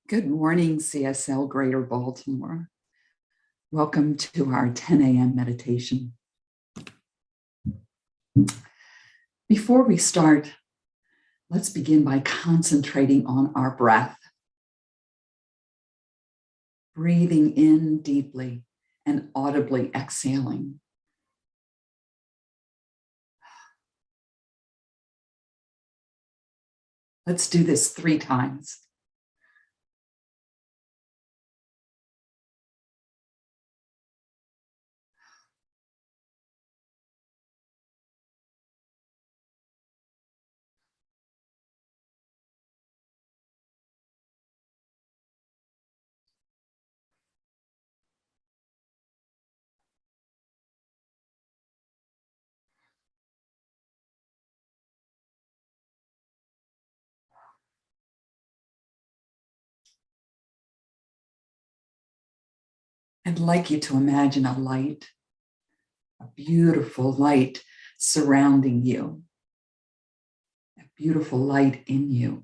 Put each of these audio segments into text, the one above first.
Good morning, CSL Greater Baltimore. Welcome to our 10 a.m. meditation. Before we start, let's begin by concentrating on our breath. Breathing in deeply and audibly exhaling. Let's do this 3 times. I'd like you to imagine a light, a beautiful light surrounding you, a beautiful light in you.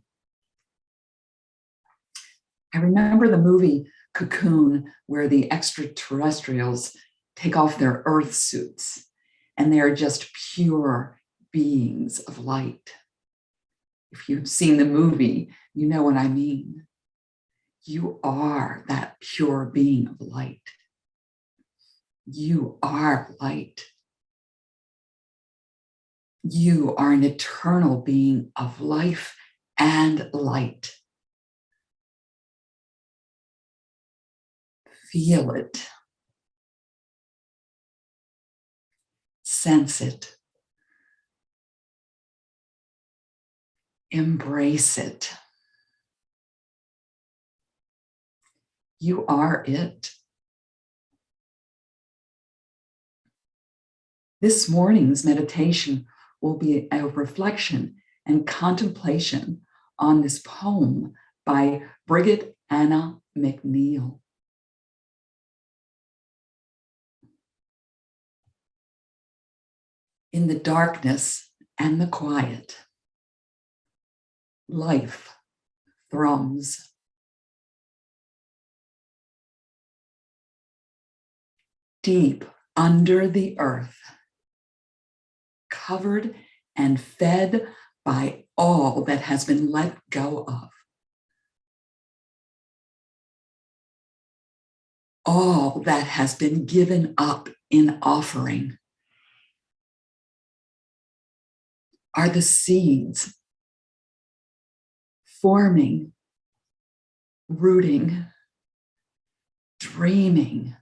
I remember the movie Cocoon, where the extraterrestrials take off their Earth suits and they're just pure beings of light. If you've seen the movie, you know what I mean. You are that pure being of light. You are light. You are an eternal being of life and light. Feel it. Sense it. Embrace it. You are it. This morning's meditation will be a reflection and contemplation on this poem by Bridget Anna McNeil. In the darkness and the quiet, life thrums. Deep under the earth, covered and fed by all that has been let go of. All that has been given up in offering are the seeds forming, rooting, dreaming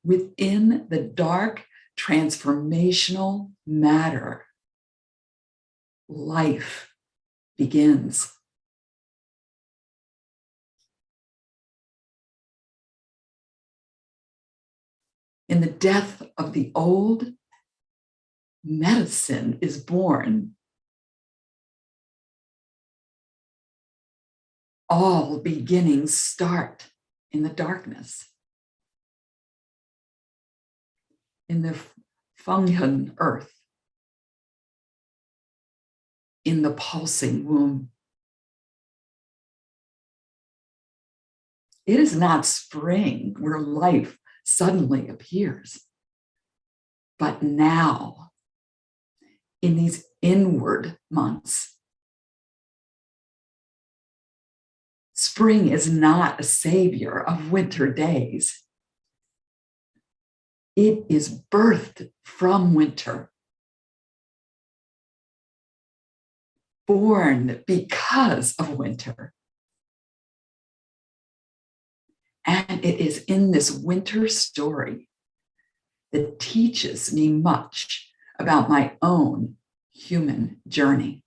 within the dark transformational matter. Life begins. In the death of the old, medicine is born. All beginnings start in the darkness. In the funghen earth, in the pulsing womb. It is not spring where life suddenly appears, but now, in these inward months. Spring is not a savior of winter days. It is birthed from winter, born because of winter. And it is in this winter story that teaches me much about my own human journey.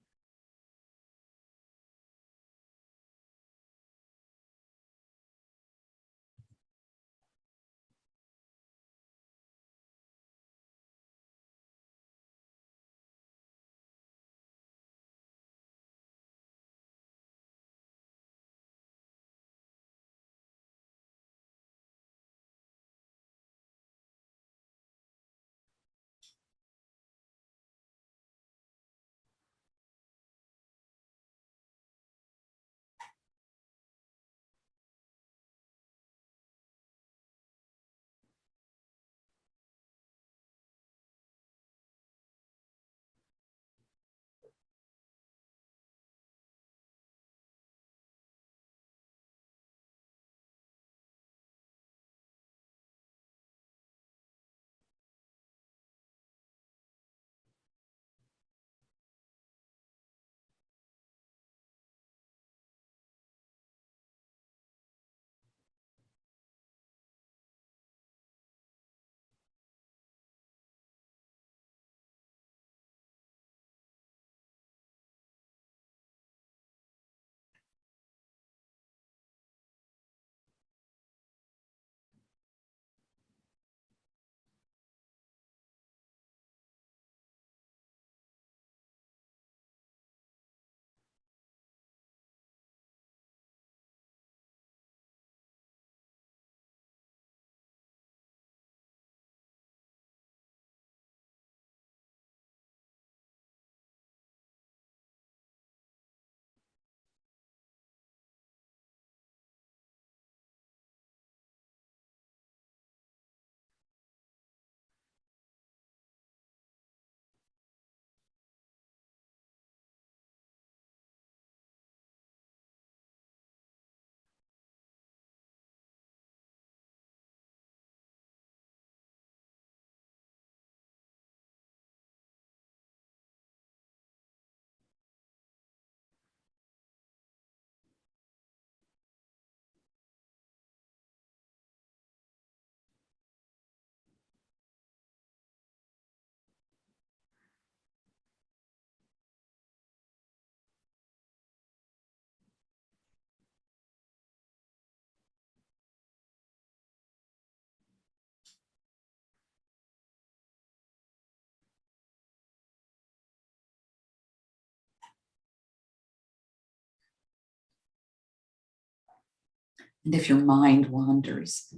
And if your mind wanders,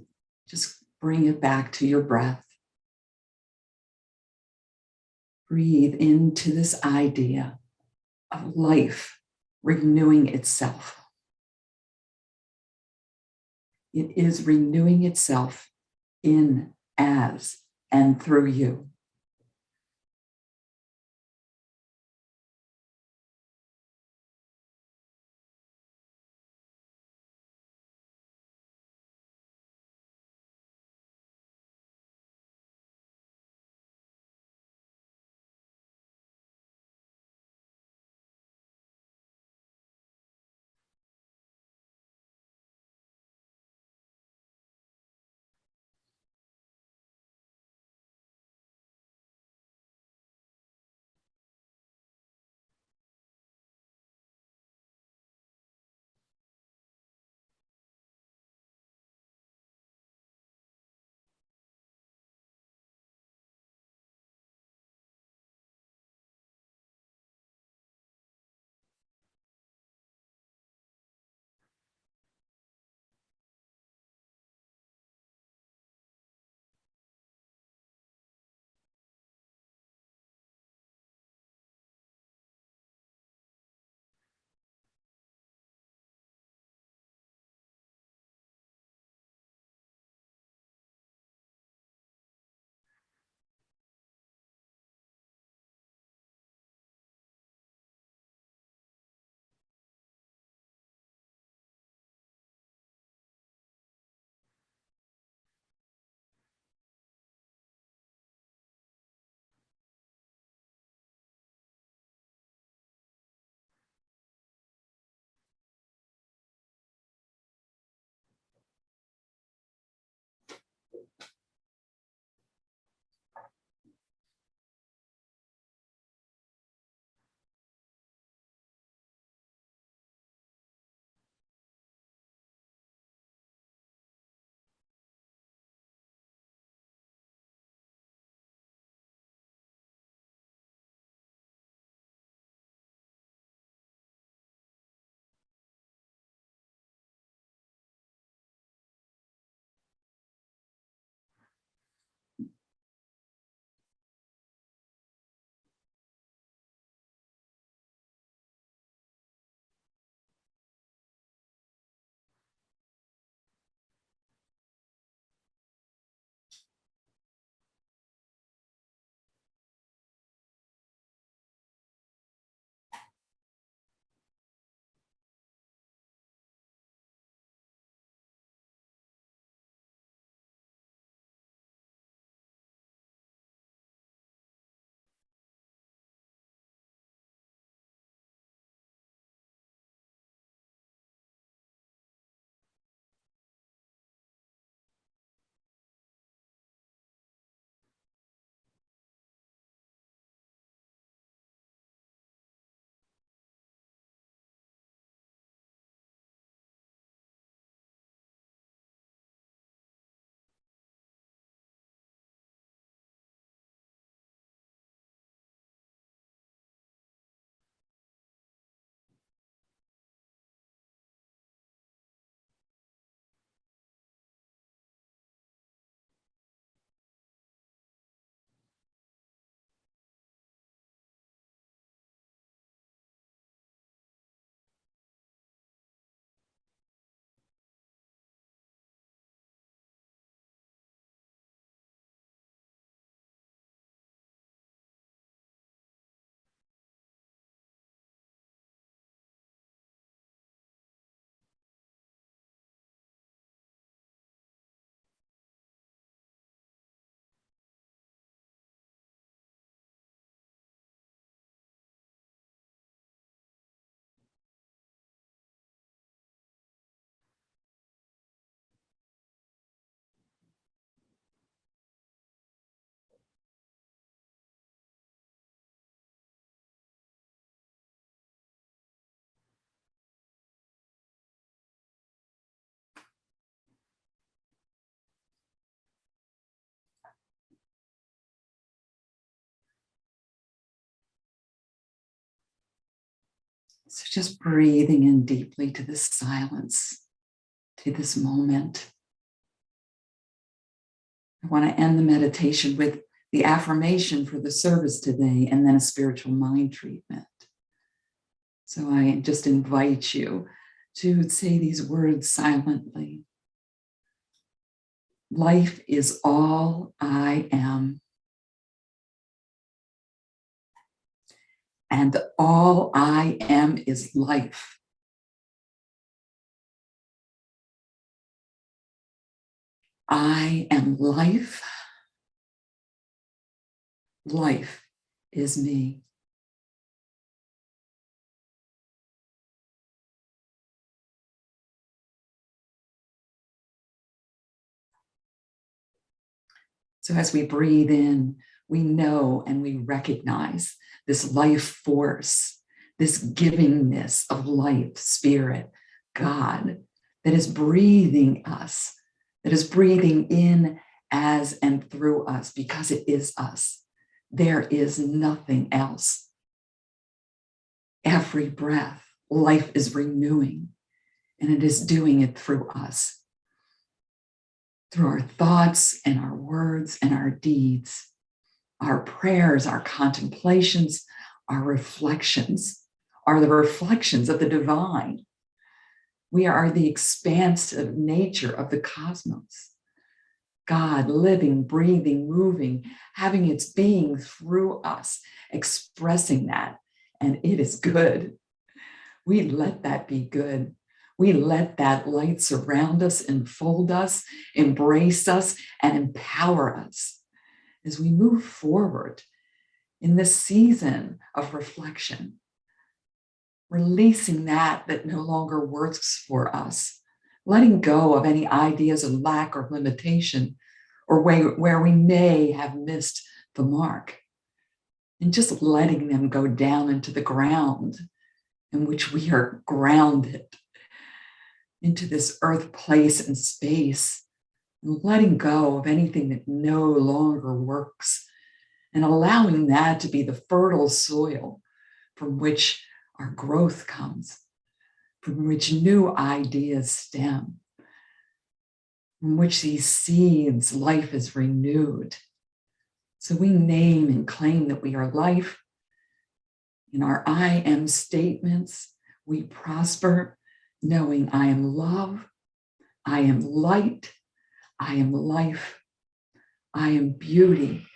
just bring it back to your breath. Breathe into this idea of life renewing itself. It is renewing itself in, as, and through you. So just breathing in deeply to this silence, to this moment. I want to end the meditation with the affirmation for the service today and then a spiritual mind treatment. So I just invite you to say these words silently. Life is all I am. And all I am is life. I am life. Life is me. So as we breathe in, we know and we recognize this life force, this givingness of life, spirit, God, that is breathing us, that is breathing in as and through us because it is us. There is nothing else. Every breath, life is renewing, and it is doing it through us. Through our thoughts and our words and our deeds, our prayers, our contemplations, our reflections are the reflections of the divine. We are the expansive nature of the cosmos. God living, breathing, moving, having its being through us, expressing that, and it is good. We let that be good. We let that light surround us, enfold us, embrace us, and empower us as we move forward in this season of reflection, releasing that no longer works for us, letting go of any ideas of lack or limitation or where we may have missed the mark, and just letting them go down into the ground in which we are grounded, into this earth place and space, and letting go of anything that no longer works, and allowing that to be the fertile soil from which our growth comes, from which new ideas stem, from which these seeds, life is renewed. So we name and claim that we are life. In our I am statements, we prosper, knowing I am love, I am light, I am life, I am beauty,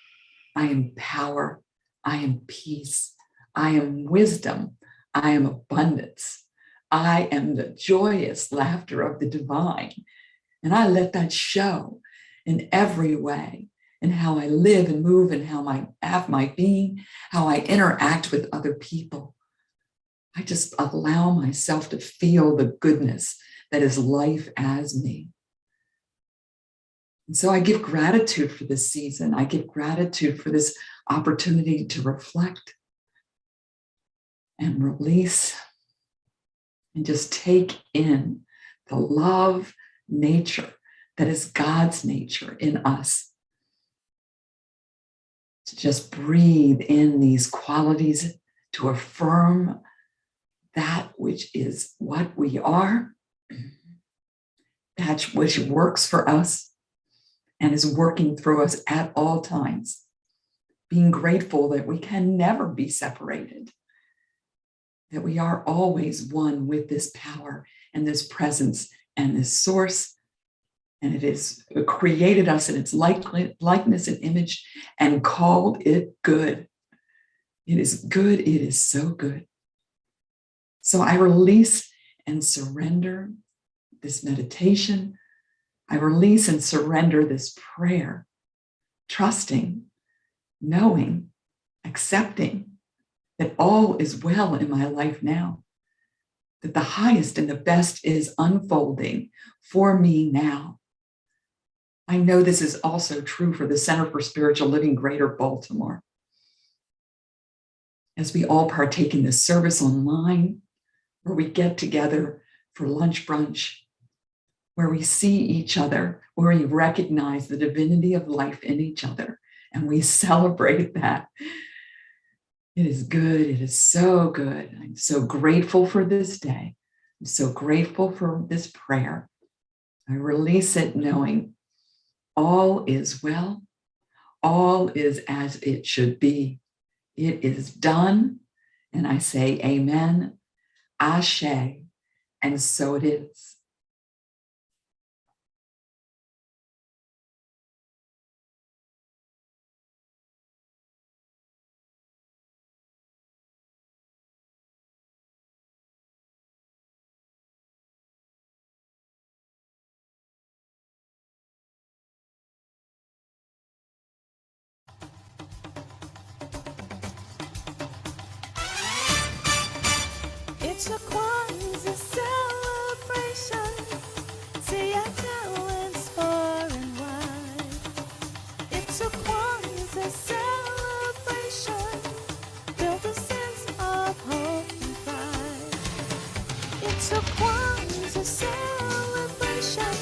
I am power, I am peace, I am wisdom, I am abundance, I am the joyous laughter of the divine. And I let that show in every way, in how I live and move and how I have my being, how I interact with other people. I just allow myself to feel the goodness that is life as me. And so I give gratitude for this season. I give gratitude for this opportunity to reflect and release and just take in the love nature that is God's nature in us. To just breathe in these qualities, to affirm that which is what we are, that which works for us and is working through us at all times. Being grateful that we can never be separated, that we are always one with this power and this presence and this source, and it has created us in its likeness and image and called it good. It is good. It is so good. So I release and surrender this meditation. I release and surrender this prayer, trusting, knowing, accepting that all is well in my life now, that the highest and the best is unfolding for me now. I know this is also true for the Center for Spiritual Living Greater Baltimore. As we all partake in this service online, where we get together for lunch brunch, where we see each other, where we recognize the divinity of life in each other, and we celebrate that. It is good. It is so good. I'm so grateful for this day. I'm so grateful for this prayer. I release it knowing all is well, all is as it should be. It is done. And I say amen, ashe, and so it is. It's a Kwanzaa celebration. Seattle is far and wide. It's a Kwanzaa celebration. Build a sense of hope and pride. It's a Kwanzaa celebration.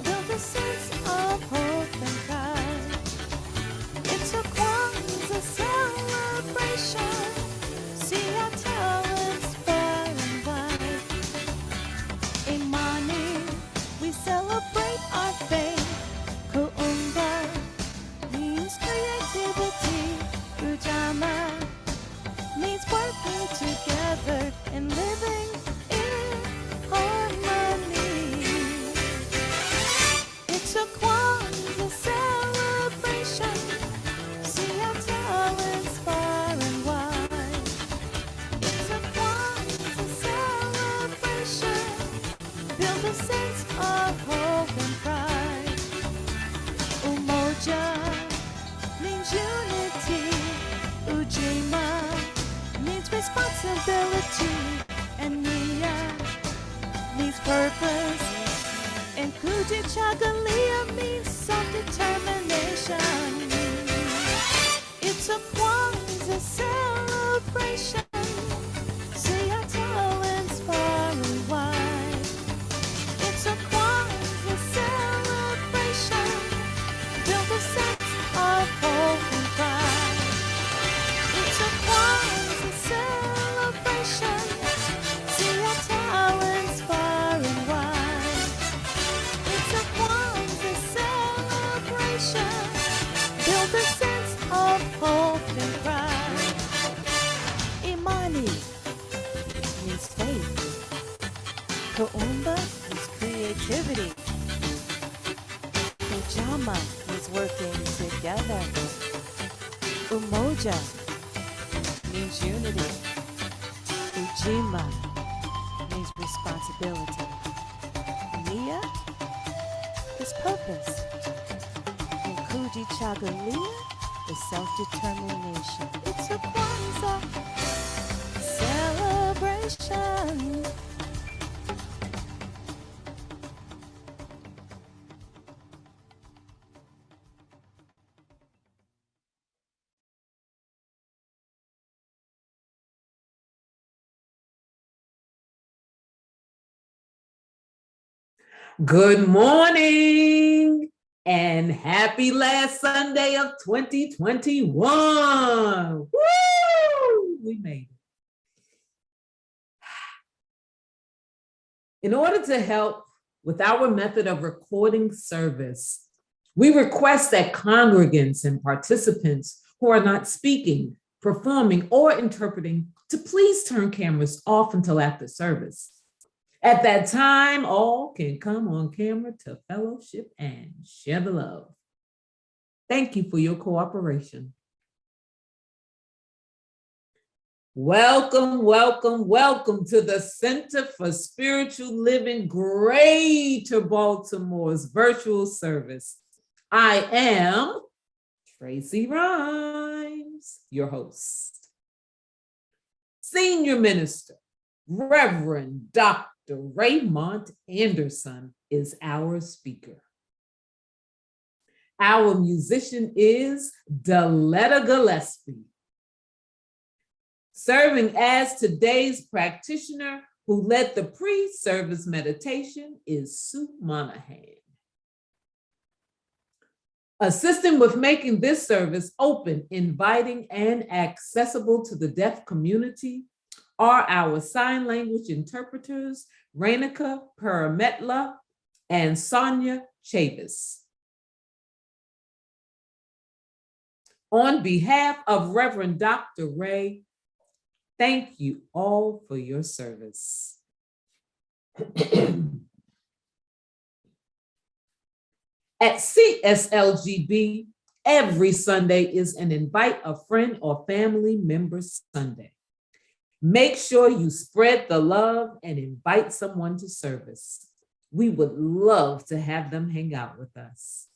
Build a sense of hope and pride. It's a Kwanzaa celebration. Seattle is far and wide. Imani, we celebrate our faith. Kuumba means creativity. Ujama means working together and living in harmony. It's a Kwanzaa celebration. Seattle is far and wide. It's a Kwanzaa celebration. Build a sense of hope and pride. Umoja means unity. Ujima means responsibility. And Nia means purpose. And Kujichagulia means self-determination. It's a Kwanzaa celebration. Seattle is far and wide. It's a Kwanzaa celebration. Build a sense of hope and pride. It's a Kwanzaa celebration. Seattle is far and wide. It's a Kwanzaa celebration. Build a sense of hope and pride. Imani means faith. Kuumba means creativity. Ujama means working together. Umoja means unity. Ujima means responsibility. Nia is purpose. And Kujichagulia is self-determination. It's a Kwanzaa celebration. Good morning and happy last Sunday of 2021. Woo! We made it. In order to help with our method of recording service, we request that congregants and participants who are not speaking, performing, or interpreting to please turn cameras off until after service. At that time, all can come on camera to fellowship and share the love. Thank you for your cooperation. Welcome, welcome, welcome to the Center for Spiritual Living, Greater Baltimore's virtual service. I am Tracy Rhymes, your host. Senior Minister, Reverend Dr. Raymont Anderson is our speaker. Our musician is Deletta Gillespie. Serving as today's practitioner who led the pre-service meditation is Sue Monaghan. Assisting with making this service open, inviting, and accessible to the deaf community are our sign language interpreters, Renuka, Purimetla, and Sonya, Chavis. On behalf of Reverend Dr. Ray, thank you all for your service. At CSLGB, every Sunday is an invite a friend or family member Sunday. Make sure you spread the love and invite someone to service. We would love to have them hang out with us.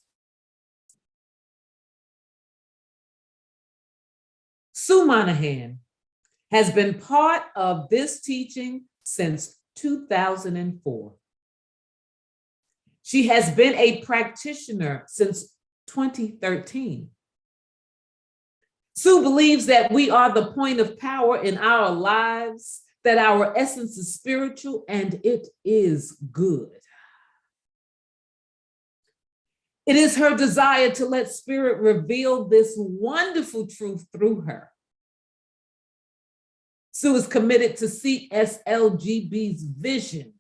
Sue Monaghan has been part of this teaching since 2004. She has been a practitioner since 2013. Sue believes that we are the point of power in our lives, that our essence is spiritual, and it is good. It is her desire to let Spirit reveal this wonderful truth through her. Sue is committed to CSLGB's vision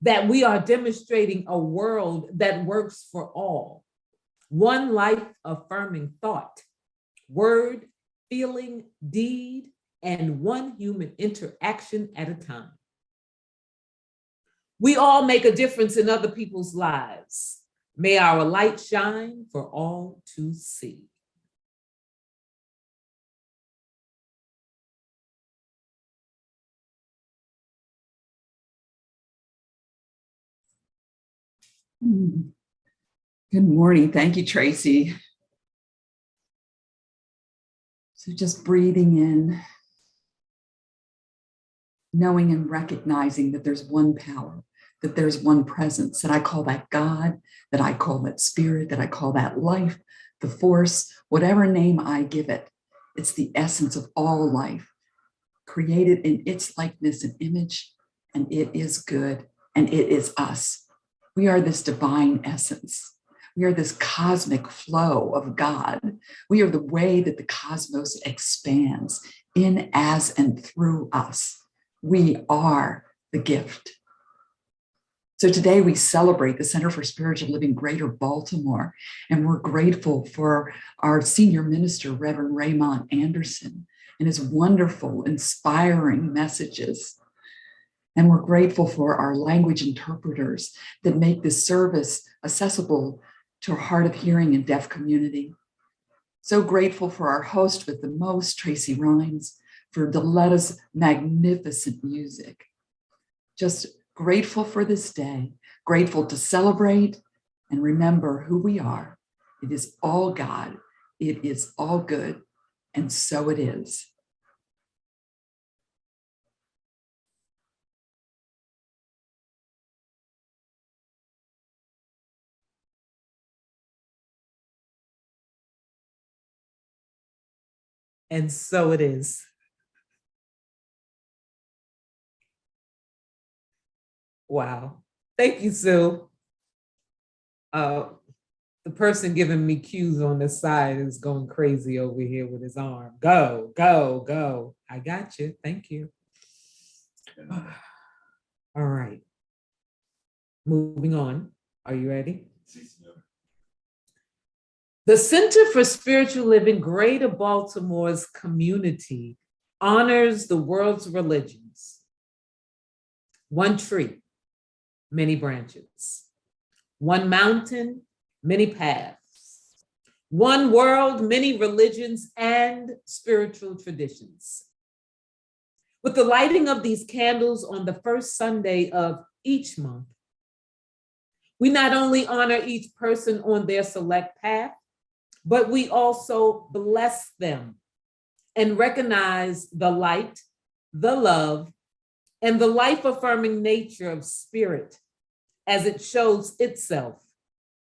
that we are demonstrating a world that works for all, one life-affirming thought, word, feeling, deed, and one human interaction at a time. We all make a difference in other people's lives. May our light shine for all to see. Good morning. Thank you, Tracy. So just breathing in, knowing and recognizing that there's one power, that there's one presence, that I call that God, that I call that spirit, that I call that life, the force, whatever name I give it. It's the essence of all life, created in its likeness and image, and it is good, and it is us. We are this divine essence. We are this cosmic flow of God. We are the way that the cosmos expands in, as, and through us. We are the gift. So today we celebrate the Center for Spiritual Living Greater Baltimore, and we're grateful for our senior minister, Reverend Raymont Anderson, and his wonderful, inspiring messages. And we're grateful for our language interpreters that make this service accessible to our hard of hearing and deaf community. So grateful for our host with the most, Tracy Rhymes, for Deletta's magnificent music. Just grateful for this day, grateful to celebrate and remember who we are. It is all God, it is all good, and so it is. And so it is. Wow. Thank you, Sue. The person giving me cues on the side is going crazy over here with his arm. Go, go, go. I got you. Thank you. All right. Moving on. Are you ready? The Center for Spiritual Living Greater Baltimore's community honors the world's religions. One tree, many branches. One mountain, many paths. One world, many religions and spiritual traditions. With the lighting of these candles on the first Sunday of each month, we not only honor each person on their select path, but we also bless them and recognize the light, the love, and the life-affirming nature of spirit as it shows itself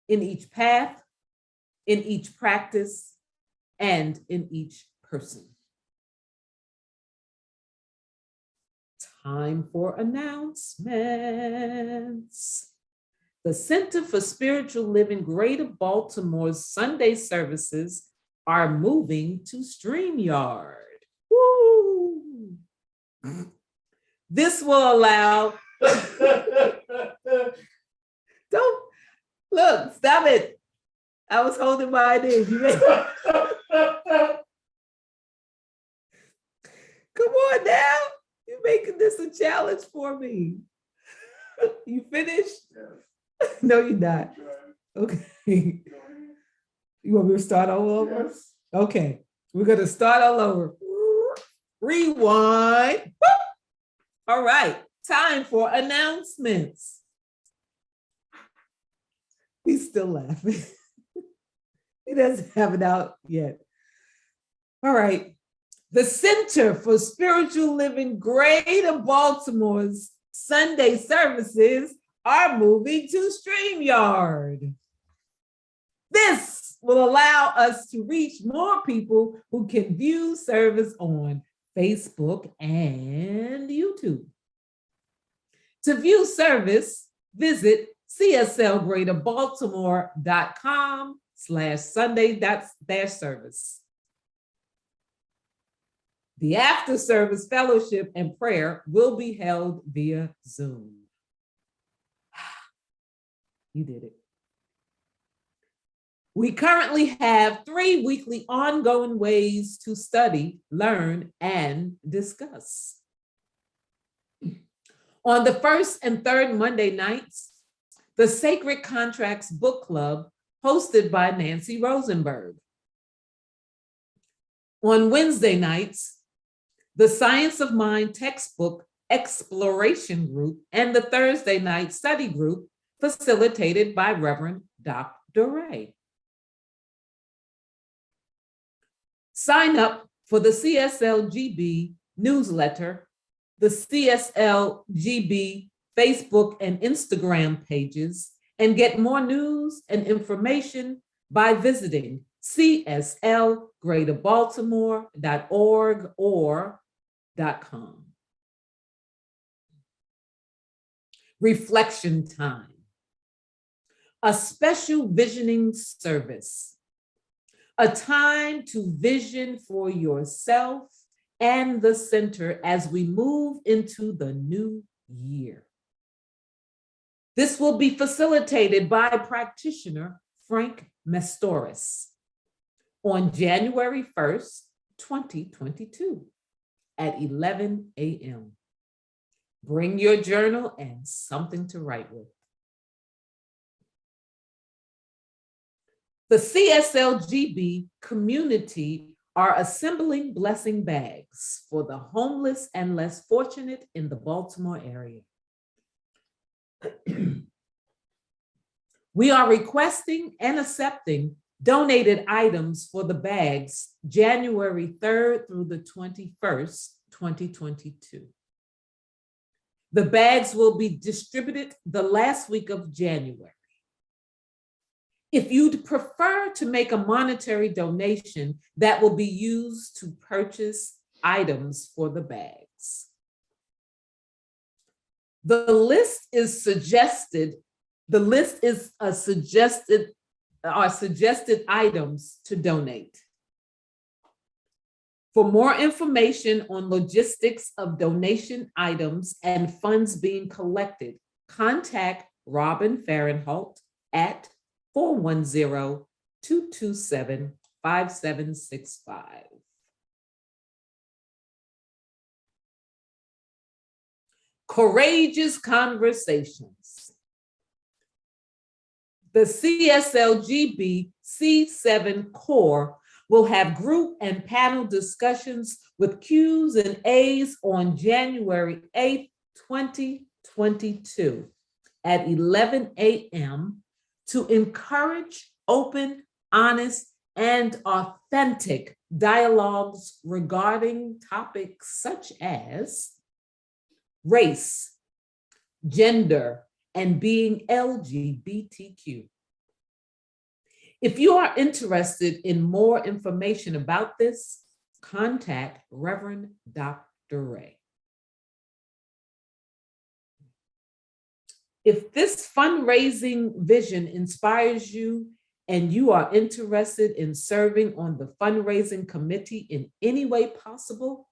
in each path, in each practice, and in each person. Time for announcements. The Center for Spiritual Living Greater Baltimore's Sunday services are moving to StreamYard. Woo! This will allow, Look, stop it. I was holding mine in. Come on now. You're making this a challenge for me. You finished? Yes. No, you're not. Okay. You want me to start all over? Yes. Okay. We're going to start all over. Rewind. All right. Time for announcements. He's still laughing. He doesn't have it out yet. All right. The Center for Spiritual Living Greater Baltimore's Sunday services are moving to StreamYard. This will allow us to reach more people who can view service on Facebook and YouTube. To view service, visit cslgreaterbaltimore.com/Sunday-service. The after-service fellowship and prayer will be held via Zoom. You did it. We currently have 3 weekly ongoing ways to study, learn, and discuss. On the first and third Monday nights, the Sacred Contracts Book Club, hosted by Nancy Rosenberg. On Wednesday nights, the Science of Mind textbook exploration group and the Thursday night study group facilitated by Reverend Dr. Ray. Sign up for the CSLGB newsletter, the CSLGB Facebook and Instagram pages, and get more news and information by visiting cslgreaterbaltimore.org or .com. Reflection time. A special visioning service. A time to vision for yourself and the center as we move into the new year. This will be facilitated by practitioner Frank Mestoris on January 1st, 2022 at 11 a.m. Bring your journal and something to write with. The CSLGB community are assembling blessing bags for the homeless and less fortunate in the Baltimore area. We are requesting and accepting donated items for the bags January 3rd through the 21st, 2022. The bags will be distributed the last week of January. If you'd prefer to make a monetary donation, that will be used to purchase items for the bags. The list is suggested items to donate. For more information on logistics of donation items and funds being collected, contact Robin Fahrenholt at 410-227-5765. Courageous conversations. The CSLGB C7 Core will have group and panel discussions with Q's and A's on January 8th, 2022 at 11 a.m. to encourage open, honest, and authentic dialogues regarding topics such as race, gender, and being LGBTQ. If you are interested in more information about this, contact Reverend Dr. Ray. If this fundraising vision inspires you and you are interested in serving on the fundraising committee in any way possible,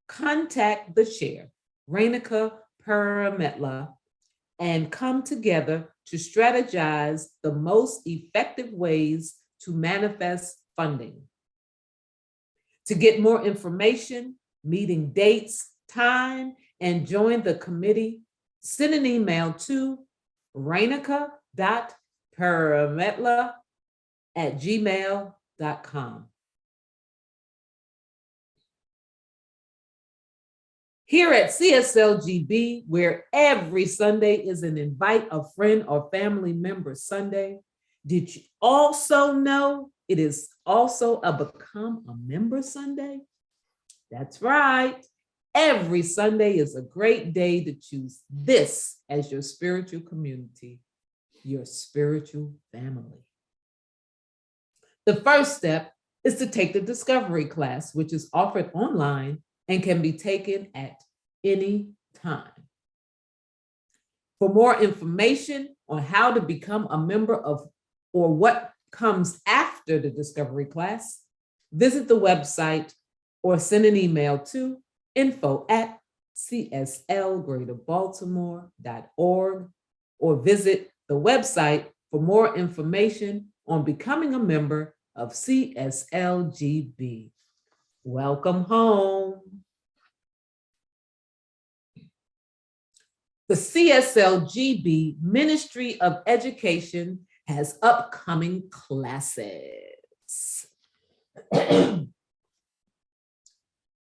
contact the chair, Renuka Purimetla, and come together to strategize the most effective ways to manifest funding. To get more information, meeting dates, time, and join the committee, send an email to renuka.purimetla@gmail.com. Here at CSLGB, where every Sunday is an invite a friend or family member Sunday, did you also know it is also a become a member Sunday? That's right. Every Sunday is a great day to choose this as your spiritual community, your spiritual family. The first step is to take the discovery class, which is offered online and can be taken at any time. For more information on how to become a member of or what comes after the discovery class, visit the website or send an email to info@cslgreaterbaltimore.org or visit the website for more information on becoming a member of CSLGB. Welcome home. The CSLGB Ministry of Education has upcoming classes.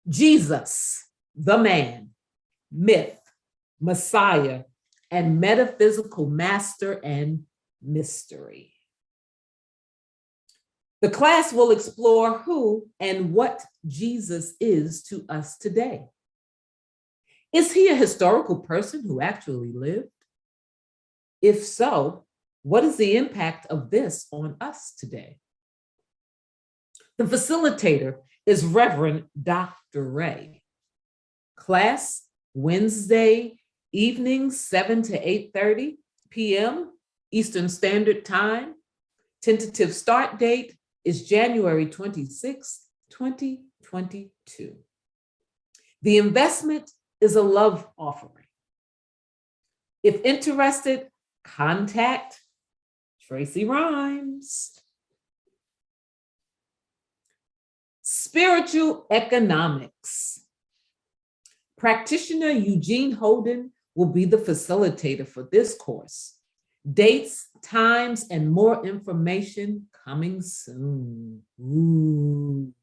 Jesus, the man, myth, Messiah, and metaphysical master and mystery. The class will explore who and what Jesus is to us today. Is he a historical person who actually lived? If so, what is the impact of this on us today? The facilitator is Reverend Dr. Ray. Class, Wednesday evening, 7 to 8:30 p.m. Eastern Standard Time. Tentative start date is January 26, 2022. The investment is a love offering. If interested, contact Tracy Rhymes. Spiritual economics. Practitioner Eugene Holden will be the facilitator for this course. Dates, times, and more information coming soon. Ooh.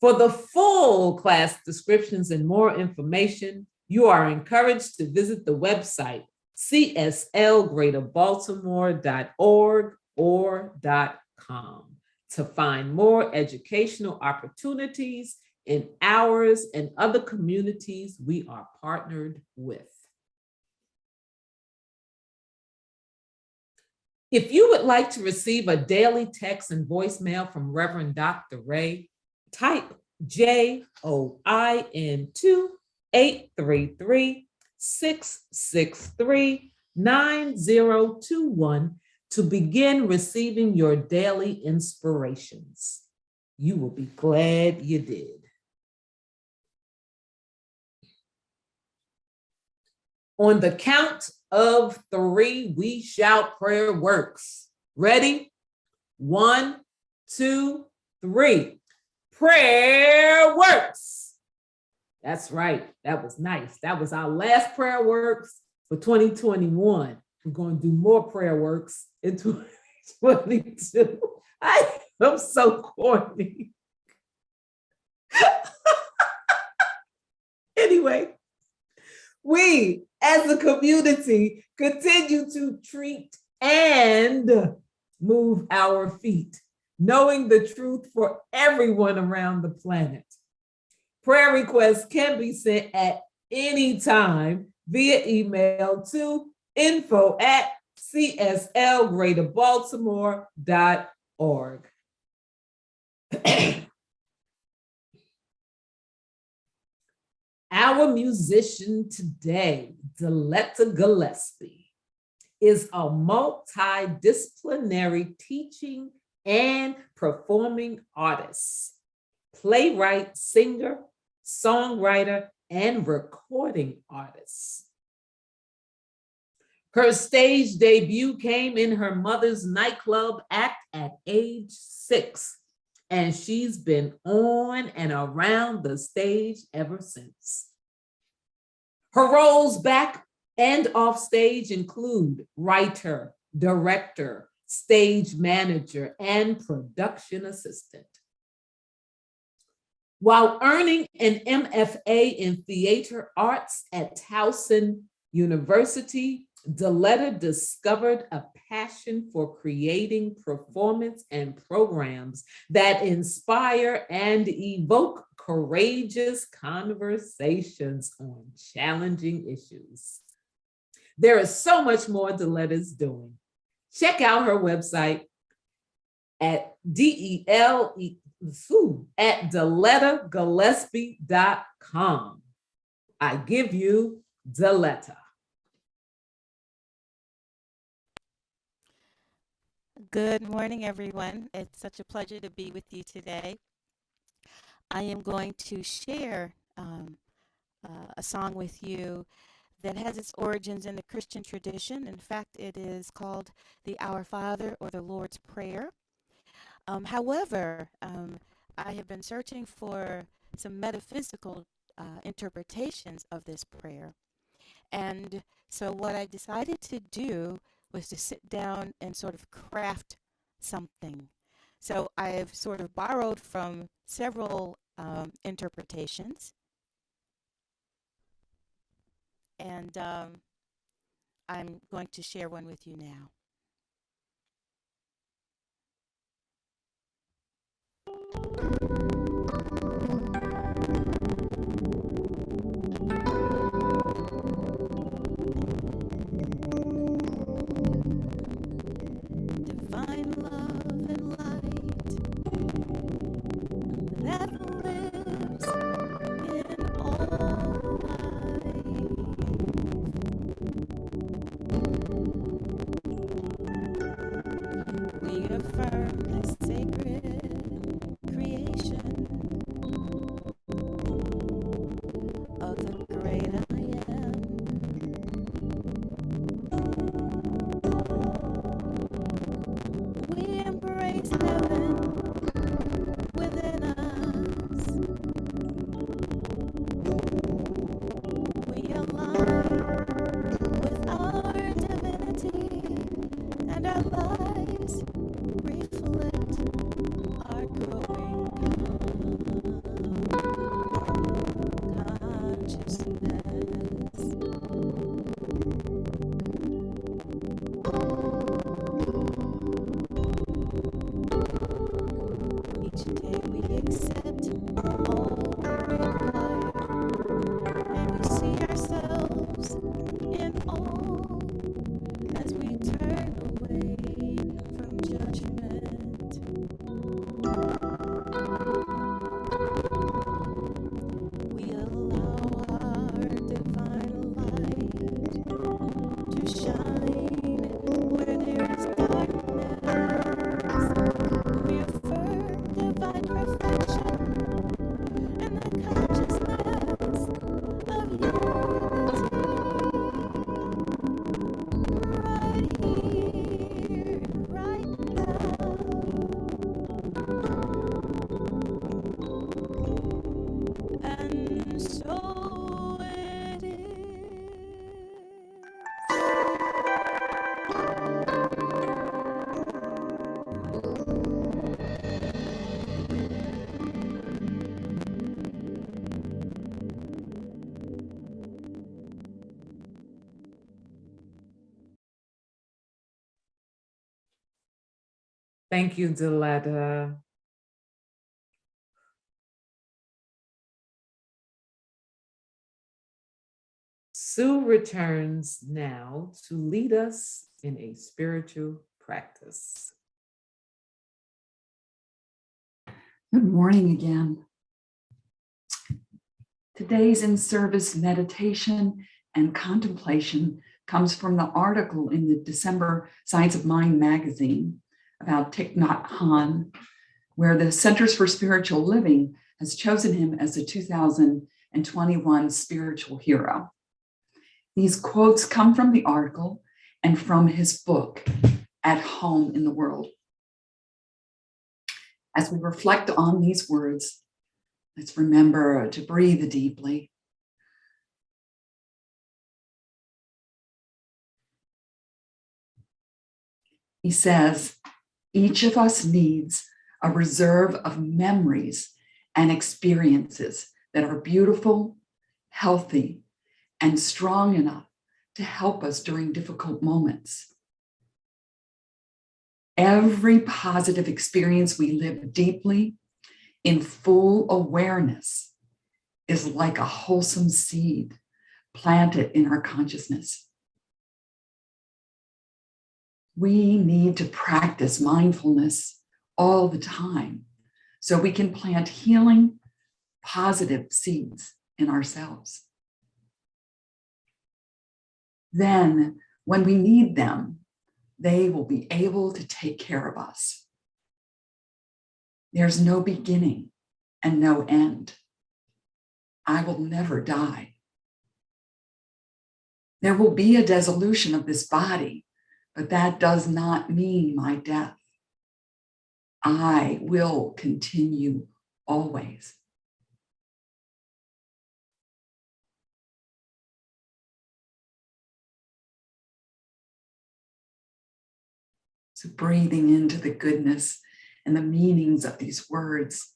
For the full class descriptions and more information, you are encouraged to visit the website cslgreaterbaltimore.org or .com to find more educational opportunities in ours and other communities we are partnered with. If you would like to receive a daily text and voicemail from Reverend Dr. Ray, type JOIN to 833-663-9021 to begin receiving your daily inspirations. You will be glad you did. On the count of 3, we shout prayer works. Ready? 1, 2, 3. Prayer works. That's right. That was nice. That was our last prayer works for 2021. We're going to do more prayer works in 2022. I'm so corny. Anyway, we as a community continue to treat and move our feet, knowing the truth for everyone around the planet. Prayer requests can be sent at any time via email to info@cslgreaterbaltimore.org. Our musician today, Deletta Gillespie, is a multidisciplinary teaching and performing artist, playwright, singer, songwriter, and recording artist. Her stage debut came in her mother's nightclub act at age 6, and she's been on and around the stage ever since. Her roles back and off stage include writer, director, stage manager, and production assistant. While earning an MFA in theater arts at Towson University, Deletta discovered a passion for creating performance and programs that inspire and evoke courageous conversations on challenging issues. There is so much more Deletta's doing. Check out her website at DelettaGillespie.com. I give you Deletta. Good morning, everyone. It's such a pleasure to be with you today. I am going to share a song with you that has its origins in the Christian tradition. In fact, it is called the Our Father or the Lord's Prayer. However, I have been searching for some metaphysical interpretations of this prayer. And so what I decided to do was to sit down and sort of craft something. So I've sort of borrowed from several interpretations. And I'm going to share one with you now. Divine love and light that lives in all life. We affirm the sacred creation of the great I am. We embrace heaven within us. We align with our divinity, and our lives reflect our growing consciousness. Each day we accept all we require, and we see ourselves in all as we turn away from judgment. We allow our divine light to shine where there is darkness. We affirm divine perfection and the consciousness of unity. Right here, right now. And so it is. Thank you, Deletta. Sue returns now to lead us in a spiritual practice. Good morning again. Today's in-service meditation and contemplation comes from the article in the December Science of Mind magazine about Thich Nhat Hanh, where the Centers for Spiritual Living has chosen him as a 2021 spiritual hero. These quotes come from the article and from his book, At Home in the World. As we reflect on these words, let's remember to breathe deeply. He says, each of us needs a reserve of memories and experiences that are beautiful, healthy, and strong enough to help us during difficult moments. Every positive experience we live deeply in full awareness is like a wholesome seed planted in our consciousness. We need to practice mindfulness all the time so we can plant healing, positive seeds in ourselves. Then, when we need them, they will be able to take care of us. There's no beginning and no end. I will never die. There will be a dissolution of this body, but that does not mean my death. I will continue always. So breathing into the goodness and the meanings of these words,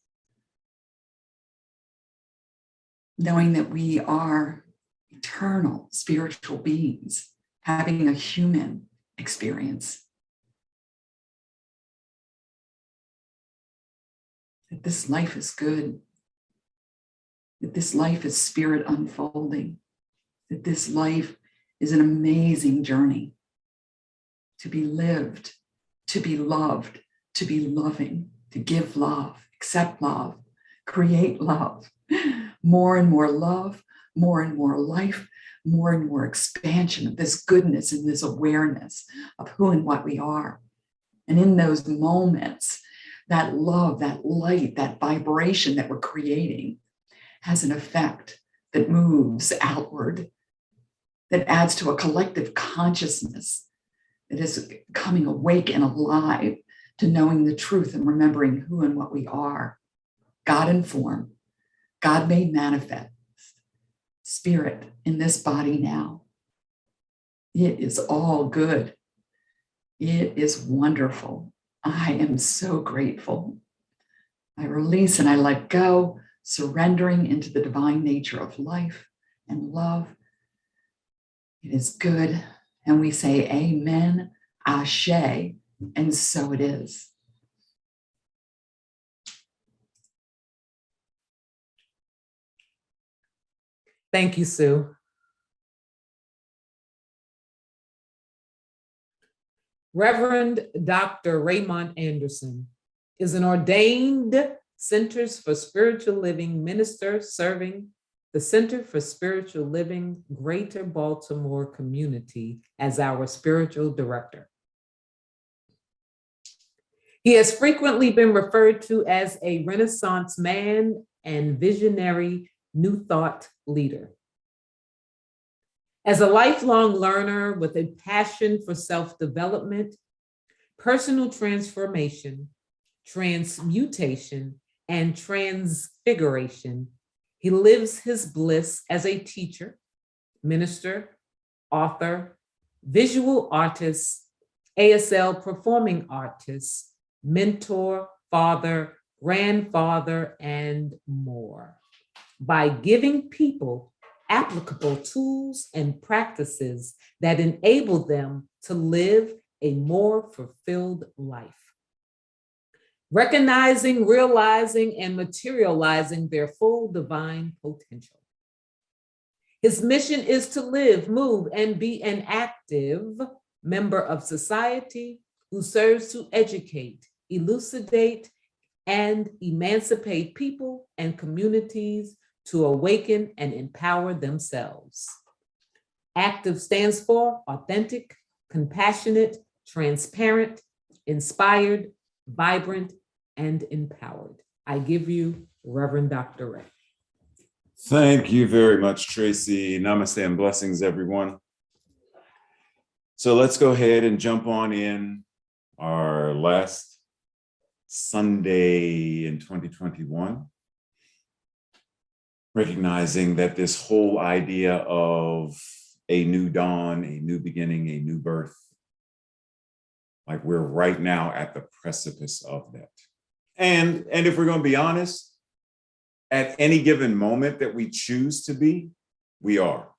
knowing that we are eternal spiritual beings having a human experience. That this life is good, that this life is spirit unfolding, that this life is an amazing journey to be lived, to be loved, to be loving, to give love, accept love, create love, more and more love, more and more life, more and more expansion of this goodness and this awareness of who and what we are. And in those moments, that love, that light, that vibration that we're creating has an effect that moves outward, that adds to a collective consciousness that is coming awake and alive to knowing the truth and remembering who and what we are. God in form, God made manifest, spirit in this body now. It is all good. It is wonderful. I am so grateful. I release and I let go, surrendering into the divine nature of life and love. It is good. And we say amen, ashe, and so it is. Thank you, Sue. Reverend Dr. Raymont Anderson is an ordained Centers for Spiritual Living minister serving the Center for Spiritual Living Greater Baltimore community as our spiritual director. He has frequently been referred to as a Renaissance man and visionary New Thought leader. As a lifelong learner with a passion for self-development, personal transformation, transmutation, and transfiguration, he lives his bliss as a teacher, minister, author, visual artist, ASL performing artist, mentor, father, grandfather, and more. By giving people applicable tools and practices that enable them to live a more fulfilled life. Recognizing, realizing, and materializing their full divine potential. His mission is to live, move, and be an active member of society who serves to educate, elucidate, and emancipate people and communities to awaken and empower themselves. Active stands for authentic, compassionate, transparent, inspired, vibrant, and empowered. I give you Reverend Dr. Ray. Thank you very much, Tracy. Namaste and blessings, everyone. So let's go ahead and jump on in our last Sunday in 2021, recognizing that this whole idea of a new dawn, a new beginning, a new birth, like we're right now at the precipice of that. And if we're going to be honest, at any given moment that we choose to be, we are.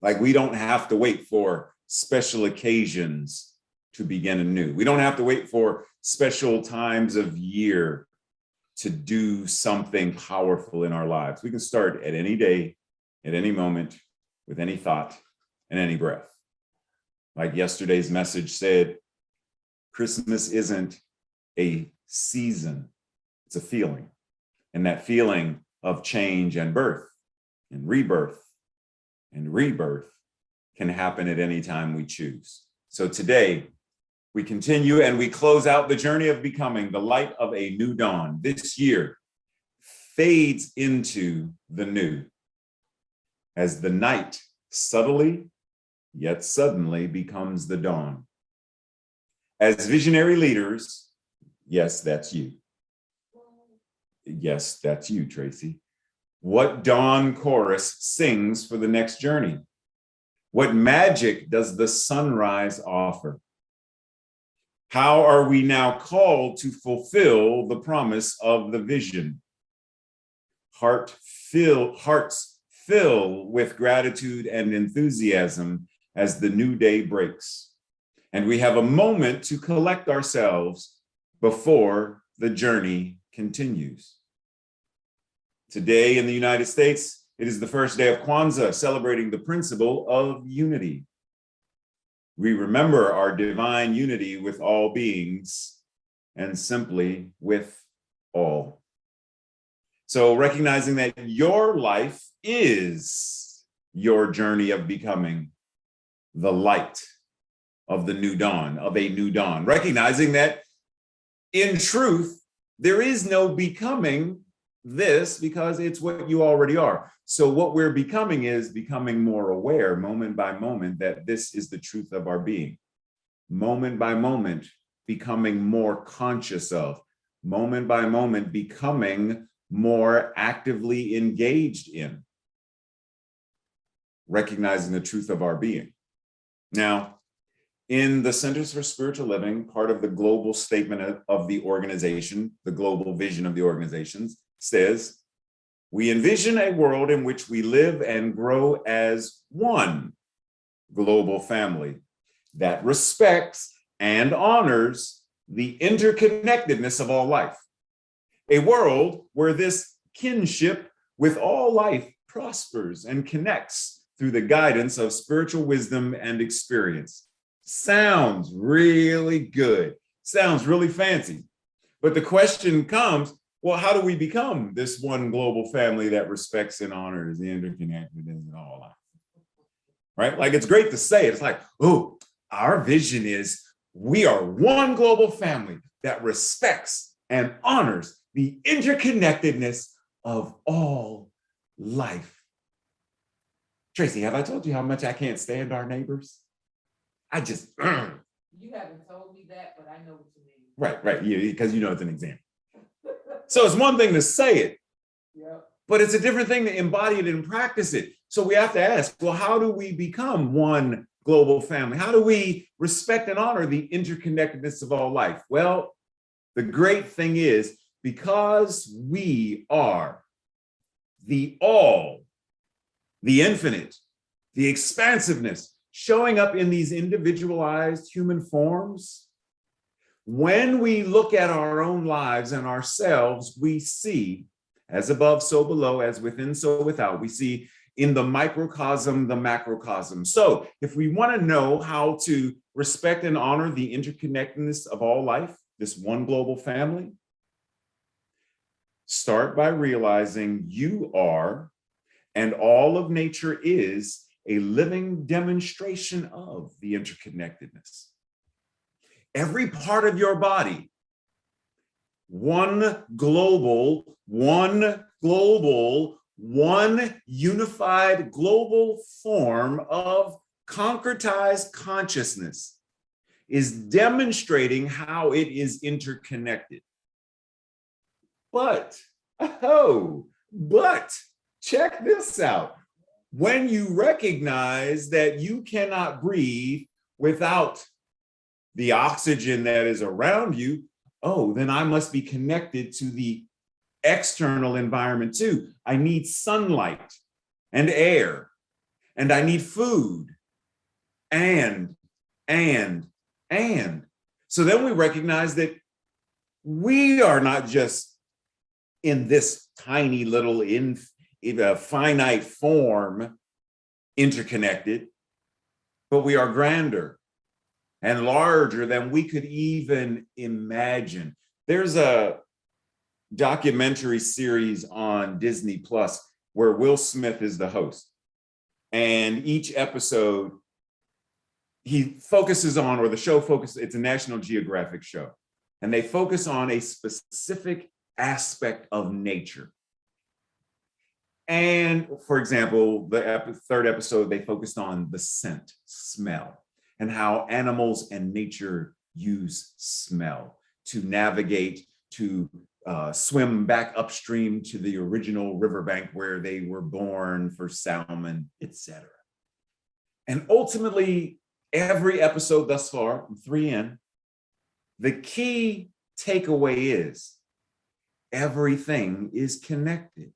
Like we don't have to wait for special occasions to begin anew. We don't have to wait for special times of year to do something powerful in our lives. We can start at any day, at any moment, with any thought and any breath. Like yesterday's message said, Christmas isn't a season, it's a feeling. And that feeling of change and birth and rebirth can happen at any time we choose. So today, we continue and we close out the journey of becoming the light of a new dawn. This year fades into the new as the night subtly yet suddenly becomes the dawn. As visionary leaders, yes, that's you. Yes, that's you, Tracy. What dawn chorus sings for the next journey? What magic does the sunrise offer? How are we now called to fulfill the promise of the vision? Hearts fill with gratitude and enthusiasm as the new day breaks. And we have a moment to collect ourselves before the journey continues. Today in the United States, it is the first day of Kwanzaa, celebrating the principle of unity. We remember our divine unity with all beings and simply with all. So recognizing that your life is your journey of becoming the light of the new dawn, of a new dawn, recognizing that in truth, there is no becoming this because it's what you already are. So what we're becoming is becoming more aware moment by moment that this is the truth of our being. Moment by moment, becoming more conscious of, moment by moment, becoming more actively engaged in, recognizing the truth of our being. Now, in the Centers for Spiritual Living, part of the global statement of the organization, the global vision of the organizations says, we envision a world in which we live and grow as one global family that respects and honors the interconnectedness of all life. A world where this kinship with all life prospers and connects through the guidance of spiritual wisdom and experience. Sounds really good. Sounds really fancy. But the question comes, well, how do we become this one global family that respects and honors the interconnectedness of all life? Right? Like, it's great to say it. It's like, oh, our vision is we are one global family that respects and honors the interconnectedness of all life. Tracy, have I told you how much I can't stand our neighbors? I just, You haven't told me that, but I know what you mean. Right, because you know it's an example. So it's one thing to say it, but it's a different thing to embody it and practice it. So we have to ask, well, how do we become one global family? How do we respect and honor the interconnectedness of all life? Well, the great thing is, because we are the all, the infinite, the expansiveness, showing up in these individualized human forms, when we look at our own lives and ourselves, we see, as above, so below, as within, so without. We see in the microcosm, the macrocosm. So if we want to know how to respect and honor the interconnectedness of all life, this one global family, start by realizing you are, and all of nature is, a living demonstration of the interconnectedness. Every part of your body, one global, one unified global form of Concretized consciousness is demonstrating how it is interconnected. But check this out. When you recognize that you cannot breathe without the oxygen that is around you, oh, then I must be connected to the external environment too. I need sunlight and air, and I need food, and. So then we recognize that we are not just in this tiny little finite form interconnected, but we are grander and larger than we could even imagine. There's a documentary series on Disney Plus where Will Smith is the host. And each episode, he focuses on, or the show focuses, it's a National Geographic show. And they focus on a specific aspect of nature. And for example, the third episode, they focused on the scent, smell, and how animals and nature use smell to navigate, to swim back upstream to the original riverbank where they were born for salmon, etc. And ultimately, every episode thus far, 3 in, the key takeaway is everything is connected.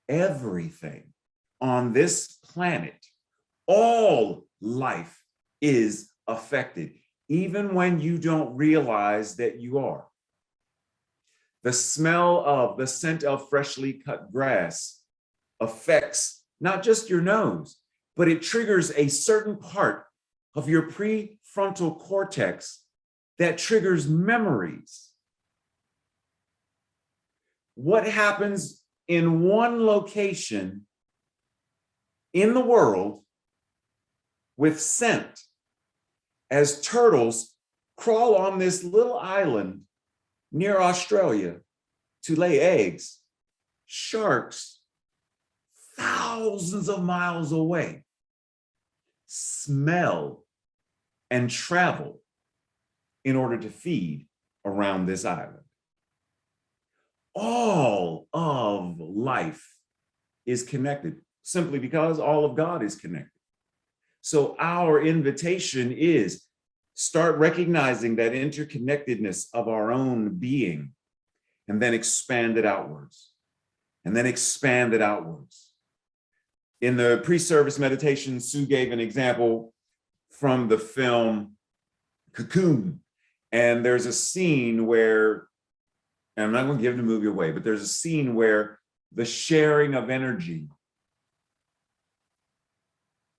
Everything on this planet, all life is affected, even when you don't realize that you are. The scent of freshly cut grass affects not just your nose, but it triggers a certain part of your prefrontal cortex that triggers memories. What happens in one location in the world with scent as turtles crawl on this little island near Australia to lay eggs, sharks thousands of miles away smell and travel in order to feed around this island. All of life is connected simply because all of God is connected. So our invitation is start recognizing that interconnectedness of our own being and then expand it outwards, and then expand it outwards. In the pre-service meditation, Sue gave an example from the film Cocoon. And there's a scene where, and I'm not going to give the movie away, but there's a scene where the sharing of energy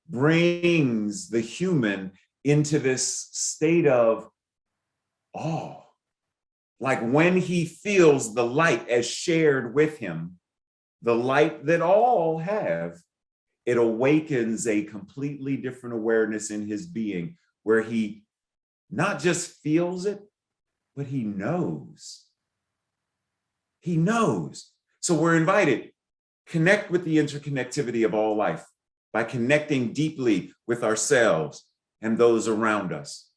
brings the human into this state of awe. Like when he feels the light as shared with him, the light that all have, it awakens a completely different awareness in his being where he not just feels it, but he knows. He knows. So we're invited, connect with the interconnectivity of all life by connecting deeply with ourselves and those around us.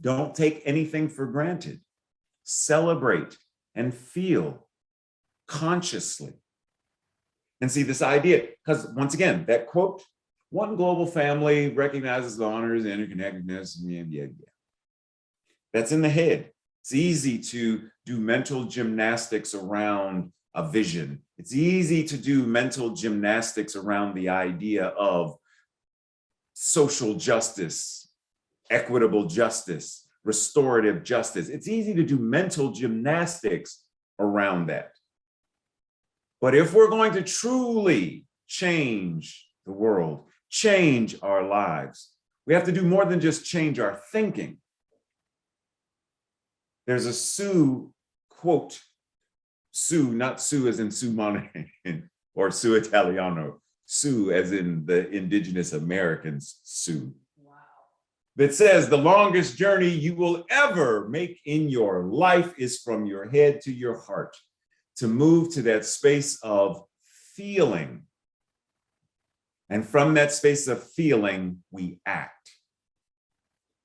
Don't take anything for granted. Celebrate and feel consciously. And see this idea, because once again, that quote, one global family recognizes the honors and interconnectedness, yeah. That's in the head. It's easy to do mental gymnastics around a vision. It's easy to do mental gymnastics around the idea of social justice, equitable justice, restorative justice. It's easy to do mental gymnastics around that. But if we're going to truly change the world, change our lives, we have to do more than just change our thinking. There's a Sue quote, Sue, not Sue as in Sue Monaghan or Sue Italiano, Sue as in the indigenous Americans Sue. Wow. That says the longest journey you will ever make in your life is from your head to your heart, to move to that space of feeling And from that space of feeling, we act.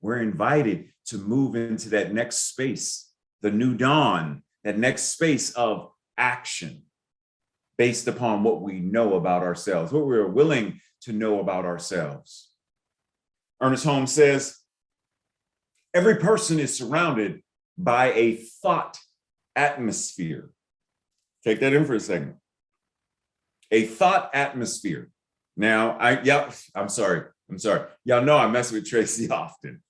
We're invited to move into that next space, the new dawn, that next space of action based upon what we know about ourselves, what we're willing to know about ourselves. Ernest Holmes says, every person is surrounded by a thought atmosphere. Take that in for a second. A thought atmosphere. Now, I'm sorry. Y'all know I mess with Tracy often.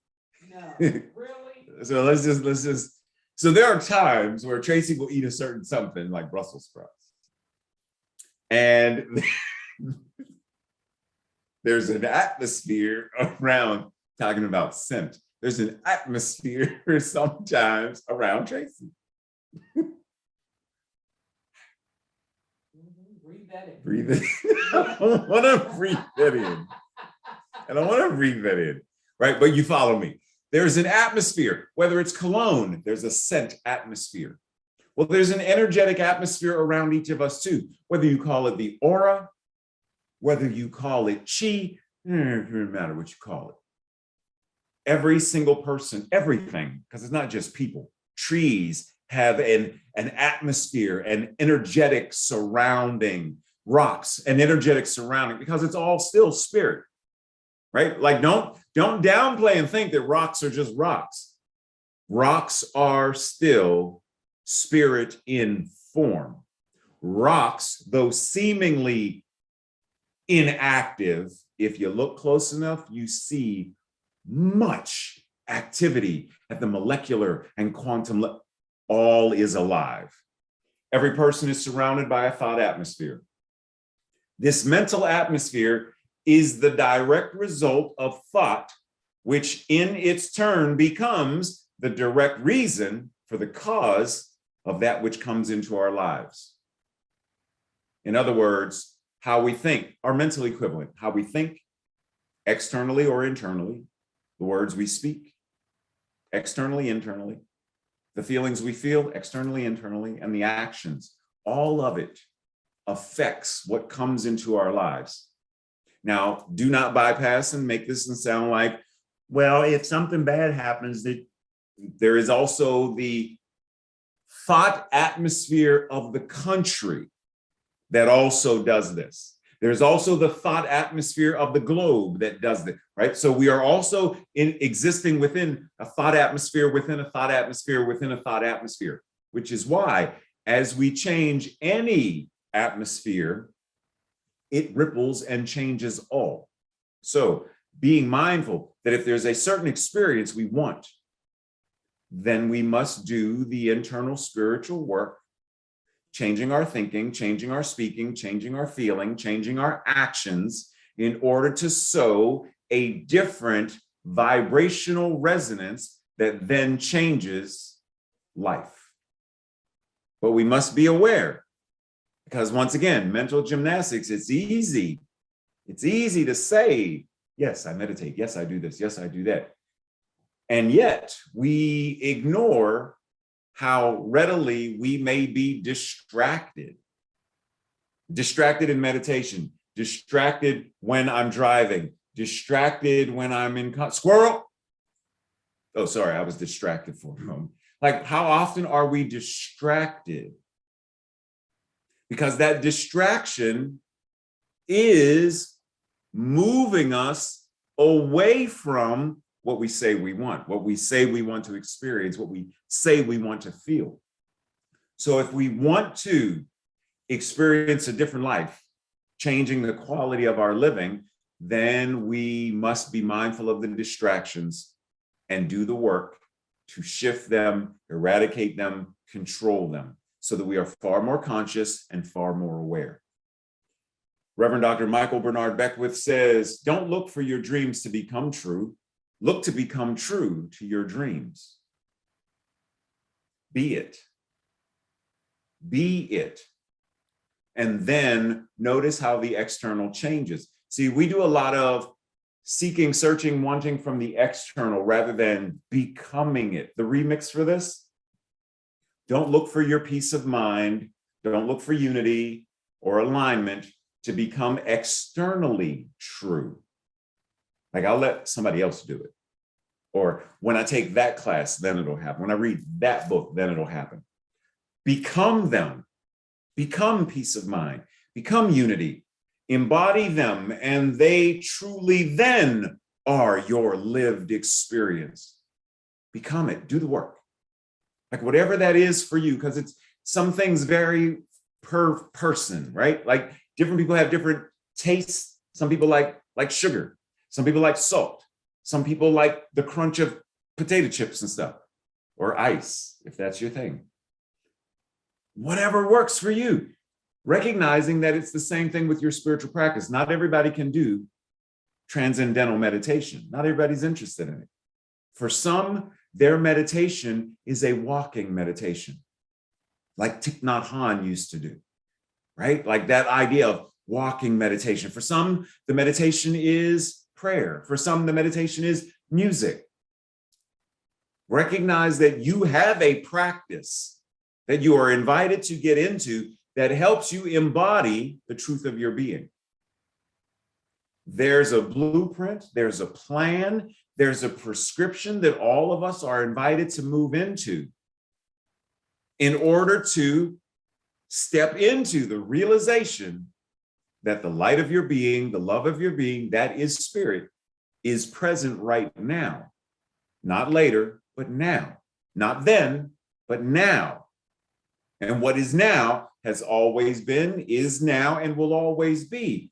No, really? So let's just, so there are times where Tracy will eat a certain something like Brussels sprouts. And there's an atmosphere around talking about scent. There's an atmosphere sometimes around Tracy. Breathe that in. Breathe it. I want to breathe that in. And I want to breathe that in, right? But you follow me. There's an atmosphere, whether it's cologne, there's a scent atmosphere. Well, there's an energetic atmosphere around each of us too, whether you call it the aura, whether you call it chi, it doesn't matter what you call it. Every single person, everything, because it's not just people, trees have an atmosphere, an energetic surrounding, rocks, an energetic surrounding, because it's all still spirit, right? Like don't downplay and think that rocks are just rocks. Rocks are still spirit in form. Rocks, though seemingly inactive, if you look close enough, you see much activity at the molecular and quantum level. All is alive. Every person is surrounded by a thought atmosphere. This mental atmosphere is the direct result of thought, which in its turn becomes the direct reason for the cause of that which comes into our lives. In other words, how we think, our mental equivalent, how we think externally or internally, the words we speak, externally, internally, the feelings we feel externally, internally, and the actions, all of it affects what comes into our lives. Now, do not bypass and make this sound like, well, if something bad happens, that there is also the thought atmosphere of the country that also does this. There's also the thought atmosphere of the globe that does this, right? So we are also existing within a thought atmosphere, within a thought atmosphere, within a thought atmosphere, which is why as we change any atmosphere, it ripples and changes all. So being mindful that if there's a certain experience we want, then we must do the internal spiritual work, changing our thinking, changing our speaking, changing our feeling, changing our actions in order to sow a different vibrational resonance that then changes life. But we must be aware, because once again, mental gymnastics, it's easy. It's easy to say, yes, I meditate. Yes, I do this. Yes, I do that. And yet we ignore how readily we may be distracted. Distracted in meditation, distracted when I'm driving, distracted when I'm in squirrel. Oh, sorry, I was distracted for a moment. Like, how often are we distracted? Because that distraction is moving us away from what we say we want, what we say we want to experience, what we say we want to feel. So if we want to experience a different life, changing the quality of our living, then we must be mindful of the distractions and do the work to shift them, eradicate them, control them, so that we are far more conscious and far more aware. Reverend Dr. Michael Bernard Beckwith says, don't look for your dreams to become true. Look to become true to your dreams. Be it. Be it. And then notice how the external changes. See, we do a lot of seeking, searching, wanting from the external rather than becoming it. The remix for this: don't look for your peace of mind. Don't look for unity or alignment to become externally true. Like I'll let somebody else do it. Or when I take that class, then it'll happen. When I read that book, then it'll happen. Become them. Become peace of mind. Become unity. Embody them, and they truly then are your lived experience. Become it. Do the work. Like whatever that is for you, because it's some things vary per person, right? Like different people have different tastes. Some people like sugar. Some people like salt. Some people like the crunch of potato chips and stuff, or ice, if that's your thing. Whatever works for you. Recognizing that it's the same thing with your spiritual practice. Not everybody can do transcendental meditation. Not everybody's interested in it. For some, their meditation is a walking meditation, like Thich Nhat Hanh used to do, right? Like that idea of walking meditation. For some, the meditation is prayer. For some, the meditation is music. Recognize that you have a practice that you are invited to get into that helps you embody the truth of your being. There's a blueprint, there's a plan, there's a prescription that all of us are invited to move into in order to step into the realization that the light of your being, the love of your being, that is spirit, is present right now. Not later, but now. Not then, but now. And what is now has always been, is now, and will always be.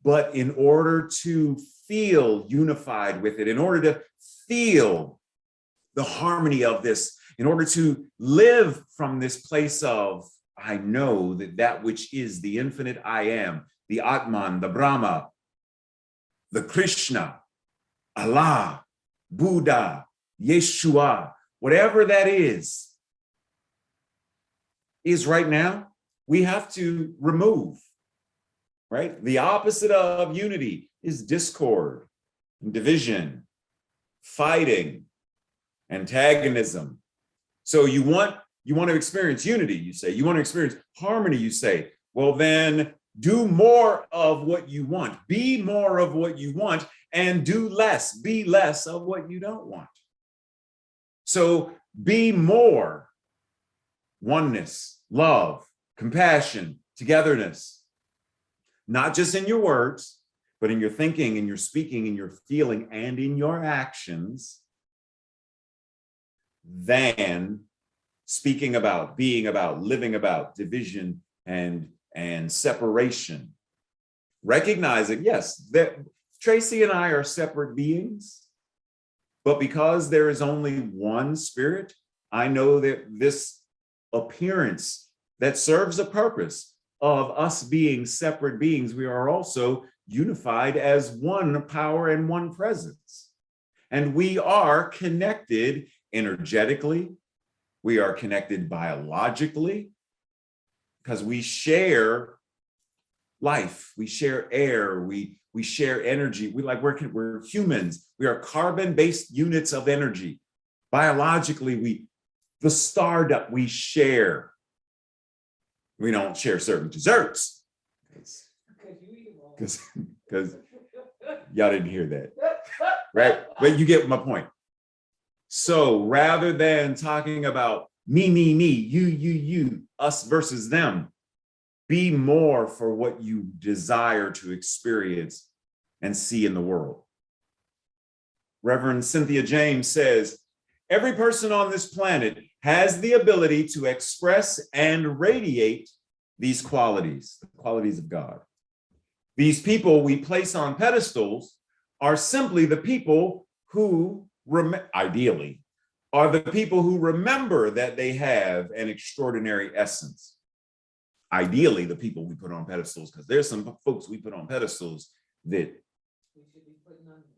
But in order to feel unified with it, in order to feel the harmony of this, in order to live from this place of, I know that that which is the infinite I am, the Atman, the Brahma, the Krishna, Allah, Buddha, Yeshua, whatever that is right now, we have to remove, right? The opposite of unity is discord, division, fighting, antagonism. So you want to experience unity, you say. You want to experience harmony, you say. Well, then do more of what you want. Be more of what you want, and do less. Be less of what you don't want. So be more oneness, love, compassion, togetherness, not just in your words, but in your thinking, in your speaking, in your feeling, and in your actions, than speaking about, being about, living about division and separation. Recognizing, yes, that Tracy and I are separate beings, but because there is only one spirit, I know that this appearance that serves a purpose of us being separate beings, we are also unified as one power and one presence. And we are connected energetically, we are connected biologically, because we share life, we share air, we share energy. We're humans. We are carbon-based units of energy. Biologically, the stardust we share. We don't share certain desserts because y'all didn't hear that, right? But you get my point. So rather than talking about me, you, us versus them, be more for what you desire to experience and see in the world. Reverend Cynthia James says, every person on this planet has the ability to express and radiate these qualities, the qualities of God. These people we place on pedestals are simply the people who, ideally, are the people who remember that they have an extraordinary essence. Ideally, the people we put on pedestals, because there's some folks we put on pedestals that we should be putting under them.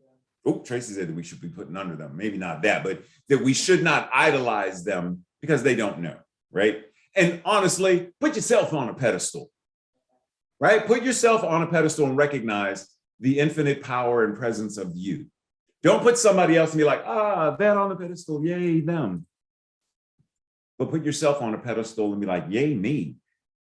Oh, Tracy said that we should be putting under them. Maybe not that, but that we should not idolize them because they don't know, right? And honestly, put yourself on a pedestal, right? Put yourself on a pedestal and recognize the infinite power and presence of you. Don't put somebody else and be like, that on the pedestal, yay, them. But put yourself on a pedestal and be like, yay, me.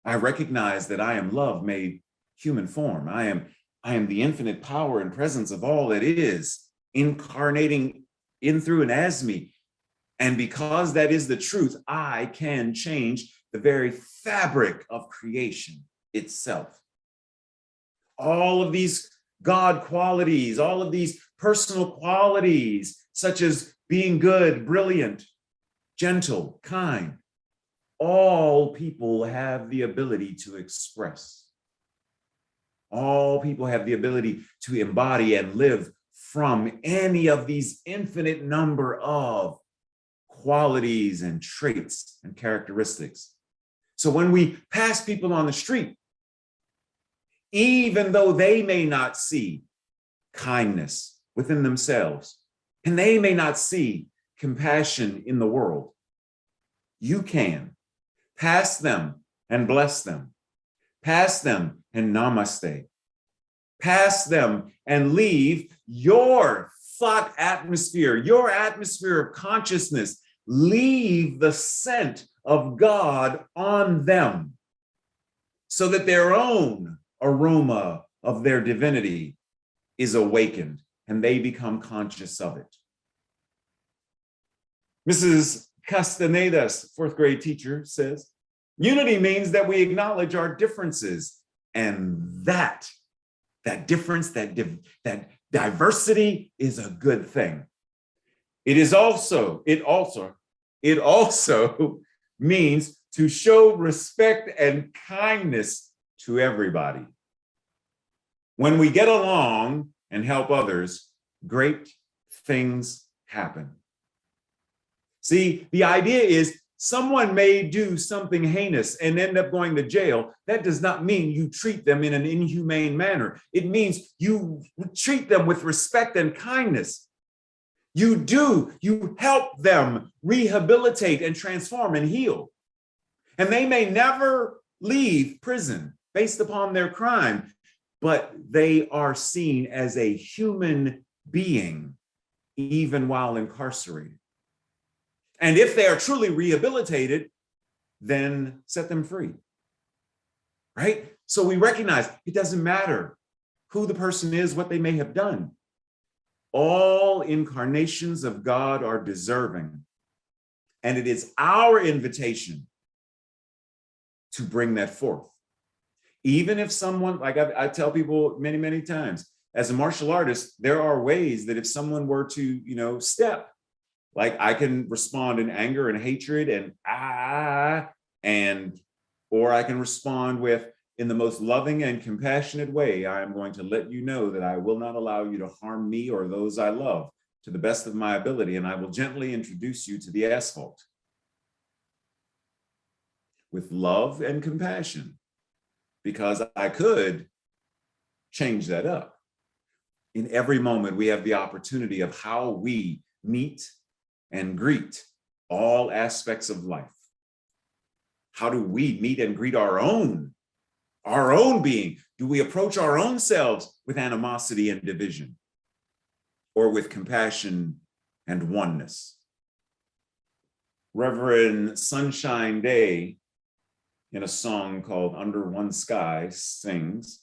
I recognize that I am love made human form. I am the infinite power and presence of all that is, incarnating in, through, and as me. And because that is the truth, I can change the very fabric of creation itself. All of these God qualities, all of these personal qualities, such as being good, brilliant, gentle, kind, all people have the ability to express. All people have the ability to embody and live from any of these infinite number of qualities and traits and characteristics. So when we pass people on the street, even though they may not see kindness within themselves, and they may not see compassion in the world, you can pass them and bless them, pass them and namaste, pass them and leave your thought atmosphere, your atmosphere of consciousness, leave the scent of God on them so that their own aroma of their divinity is awakened and they become conscious of it. Mrs. Castaneda's fourth grade teacher says, unity means that we acknowledge our differences, and that difference, that diversity is a good thing. It also means to show respect and kindness to everybody. When we get along and help others, great things happen. See, the idea is someone may do something heinous and end up going to jail. That does not mean you treat them in an inhumane manner. It means you treat them with respect and kindness. You help them rehabilitate and transform and heal. And they may never leave prison based upon their crime, but they are seen as a human being even while incarcerated. And if they are truly rehabilitated, then set them free, right? So we recognize it doesn't matter who the person is, what they may have done. All incarnations of God are deserving. And it is our invitation to bring that forth. Even if someone, like I tell people many, many times, as a martial artist, there are ways that if someone were to, step, like I can respond in anger and hatred or I can respond with, in the most loving and compassionate way, I am going to let you know that I will not allow you to harm me or those I love to the best of my ability, and I will gently introduce you to the asphalt with love and compassion, because I could change that up. In every moment, we have the opportunity of how we meet and greet all aspects of life. How do we meet and greet our own being? Do we approach our own selves with animosity and division, or with compassion and oneness? Reverend Sunshine Day, in a song called Under One Sky, sings,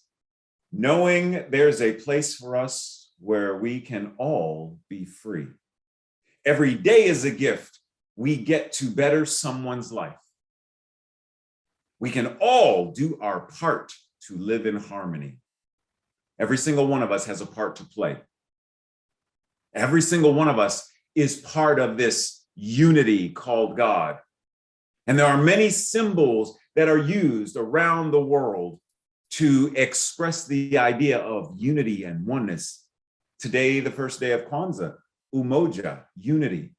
knowing there's a place for us where we can all be free. Every day is a gift. We get to better someone's life. We can all do our part to live in harmony. Every single one of us has a part to play. Every single one of us is part of this unity called God. And there are many symbols that are used around the world to express the idea of unity and oneness. Today, the first day of Kwanzaa, Umoja, unity.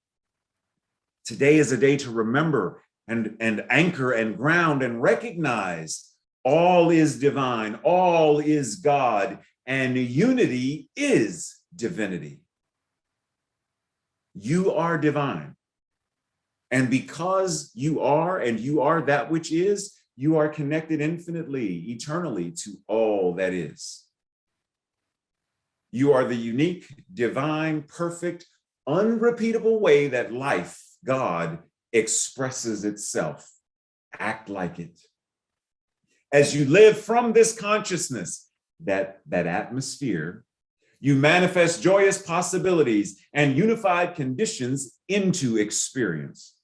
Today is a day to remember and anchor and ground and recognize all is divine, all is God, and unity is divinity. You are divine. And because you are, and you are that which is, you are connected infinitely, eternally to all that is. You are the unique, divine, perfect, unrepeatable way that life, God, expresses itself. Act like it. As you live from this consciousness, that atmosphere, you manifest joyous possibilities and unified conditions into experience.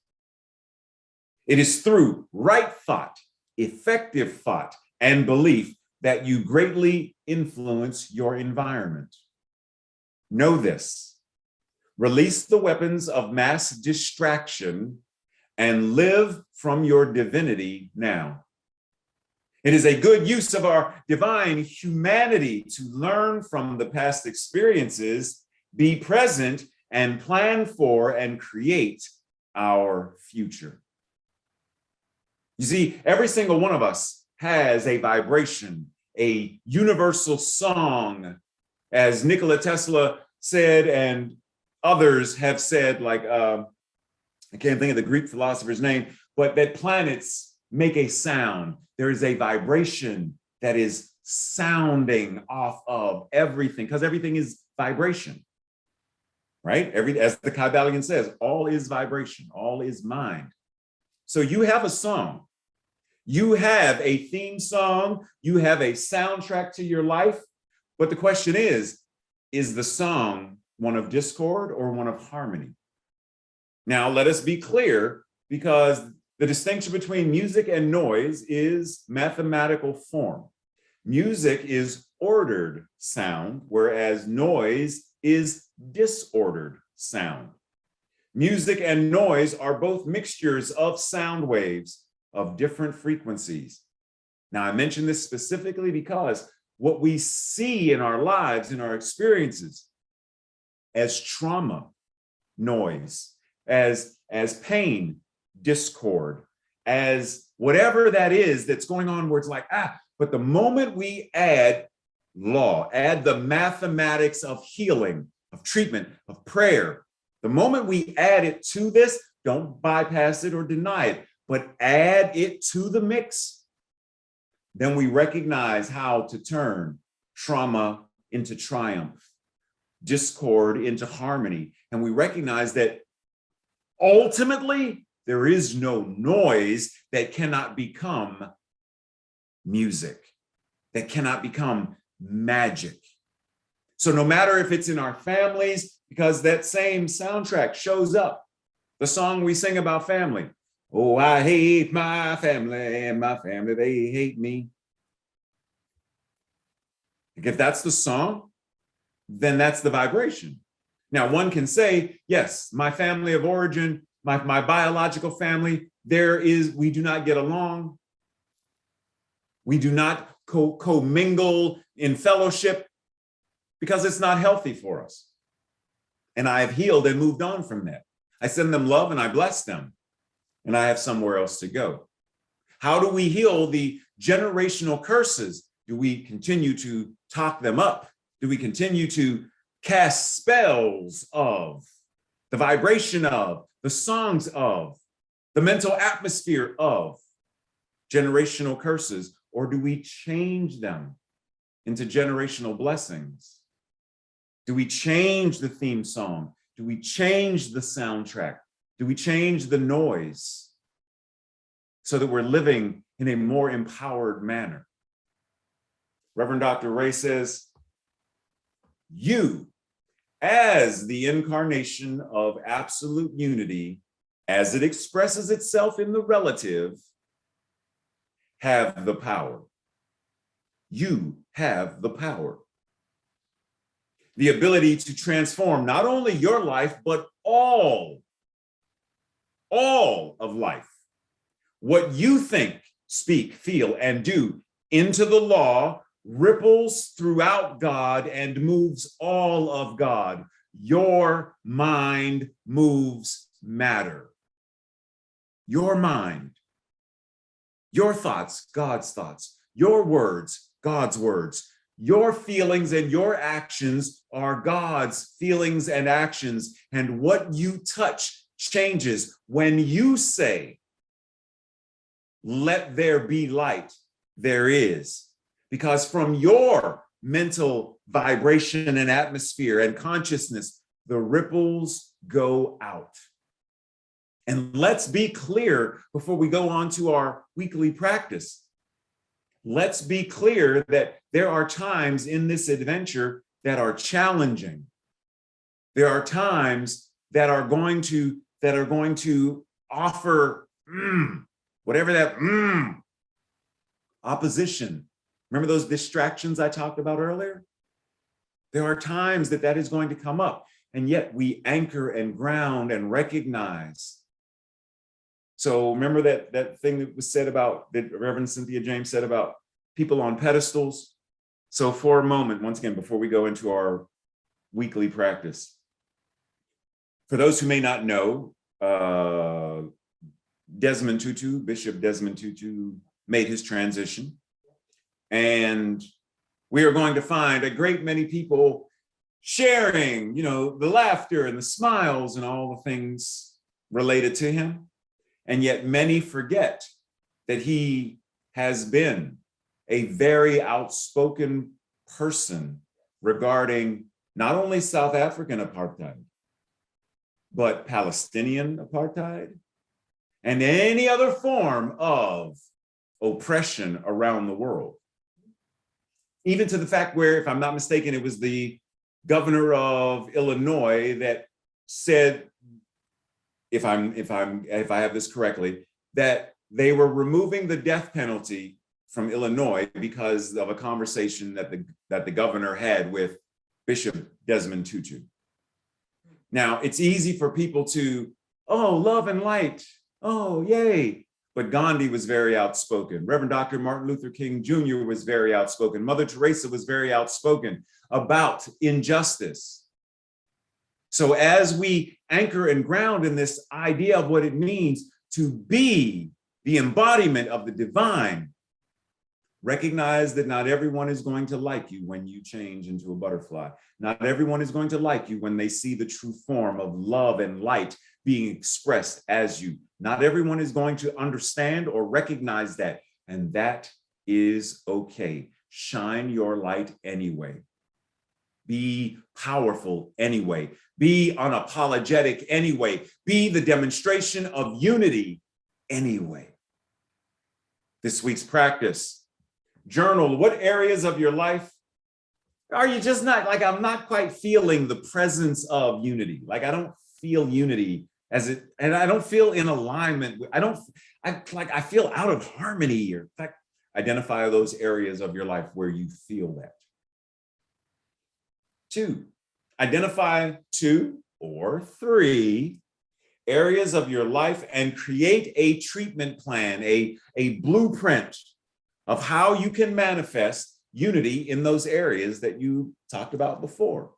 It is through right thought, effective thought, and belief that you greatly influence your environment. Know this. Release the weapons of mass distraction and live from your divinity now. It is a good use of our divine humanity to learn from the past experiences, be present, and plan for and create our future. You see, every single one of us has a vibration, a universal song, as Nikola Tesla said, and others have said, like, I can't think of the Greek philosopher's name, but that planets make a sound. There is a vibration that is sounding off of everything, because everything is vibration, right? As the Kybalion says, all is vibration, all is mind. So you have a song, you have a theme song, you have a soundtrack to your life, but the question is the song one of discord or one of harmony? Now, let us be clear, because the distinction between music and noise is mathematical form. Music is ordered sound, whereas noise is disordered sound. Music and noise are both mixtures of sound waves of different frequencies. Now, I mention this specifically because what we see in our lives, in our experiences, as trauma, noise, as pain, discord, as whatever that is that's going on, where it's like, but the moment we add law, add the mathematics of healing, of treatment, of prayer, the moment we add it to this, don't bypass it or deny it, but add it to the mix, then we recognize how to turn trauma into triumph, discord into harmony. And we recognize that ultimately, there is no noise that cannot become music, that cannot become magic. So no matter if it's in our families, because that same soundtrack shows up, the song we sing about family. Oh, I hate my family and my family, they hate me. If that's the song, then that's the vibration. Now, one can say, yes, my family of origin, my biological family, we do not get along. We do not co-mingle in fellowship because it's not healthy for us. And I have healed and moved on from that. I send them love and I bless them, and I have somewhere else to go. How do we heal the generational curses? Do we continue to talk them up? Do we continue to cast spells of, the vibration of, the songs of, the mental atmosphere of generational curses? Or do we change them into generational blessings? Do we change the theme song? Do we change the soundtrack? Do we change the noise so that we're living in a more empowered manner? Reverend Dr. Ray says, you, as the incarnation of absolute unity, as it expresses itself in the relative, have the power. You have the power. The ability to transform not only your life, but all of life. What you think, speak, feel, and do into the law ripples throughout God and moves all of God. Your mind moves matter. Your mind, your thoughts, God's thoughts, your words, God's words, your feelings and your actions are God's feelings and actions. And what you touch changes. When you say, let there be light, there is. Because from your mental vibration and atmosphere and consciousness, the ripples go out. And let's be clear before we go on to our weekly practice. let's be clear that there are times in this adventure that are challenging. There are times that are going to offer whatever that opposition. Remember those distractions I talked about earlier? There are times that that is going to come up, and yet we anchor and ground and recognize. So remember that thing that was said about, that Reverend Cynthia James said about people on pedestals? So for a moment, once again, before we go into our weekly practice, for those who may not know, Desmond Tutu, Bishop Desmond Tutu, made his transition. And we are going to find a great many people sharing, the laughter and the smiles and all the things related to him. And yet many forget that he has been a very outspoken person regarding not only South African apartheid, but Palestinian apartheid and any other form of oppression around the world. Even to the fact where, if I'm not mistaken, it was the governor of Illinois that said, if I have this correctly, that they were removing the death penalty from Illinois because of a conversation that the governor had with Bishop Desmond Tutu. Now, it's easy for people to, oh, love and light, oh, yay. But Gandhi was very outspoken. Reverend Dr. Martin Luther King Jr. was very outspoken. Mother Teresa was very outspoken about injustice. So as we anchor and ground in this idea of what it means to be the embodiment of the divine, recognize that not everyone is going to like you when you change into a butterfly. Not everyone is going to like you when they see the true form of love and light being expressed as you. Not everyone is going to understand or recognize that, and that is okay. Shine your light anyway. Be powerful anyway. Be unapologetic anyway. Be the demonstration of unity anyway. This week's practice. Journal, what areas of your life are you just not, like, I'm not quite feeling the presence of unity. Like, I don't feel unity as it, and I don't feel in alignment. I feel out of harmony, or in fact, identify those areas of your life where you feel that. 2, identify 2 or 3 areas of your life and create a treatment plan, a blueprint of how you can manifest unity in those areas that you talked about before.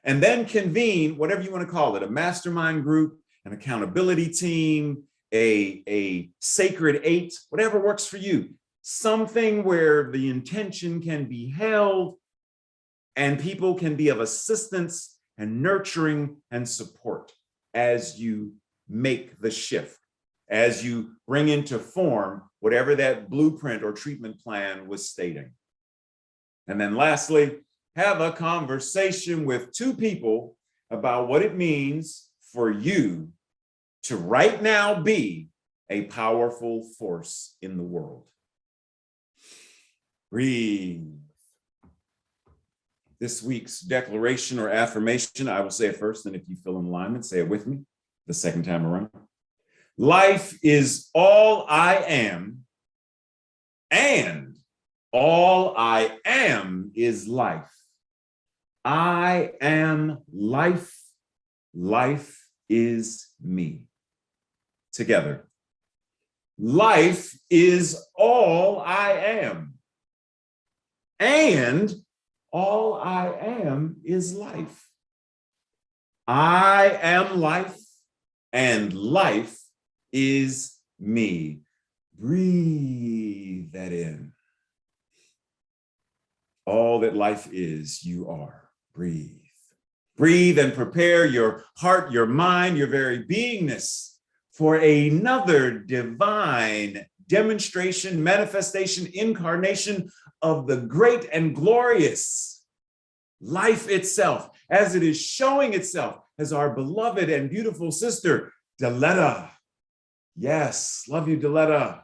And then convene, whatever you want to call it, a mastermind group, an accountability team, a sacred 8, whatever works for you. Something where the intention can be held and people can be of assistance and nurturing and support as you make the shift, as you bring into form whatever that blueprint or treatment plan was stating. And then lastly, have a conversation with 2 people about what it means for you to right now be a powerful force in the world. Breathe. This week's declaration or affirmation, I will say it first, and if you feel in alignment, say it with me the second time around. Life is all I am, and all I am is life. I am life. Life is me. Together. Life is all I am, and all I am is life. I am life, and life is me. Breathe that in. All that life is, you are. Breathe. Breathe and prepare your heart, your mind, your very beingness for another divine demonstration, manifestation, incarnation of the great and glorious life itself, as it is showing itself as our beloved and beautiful sister, Deletta. Yes, love you, Deletta.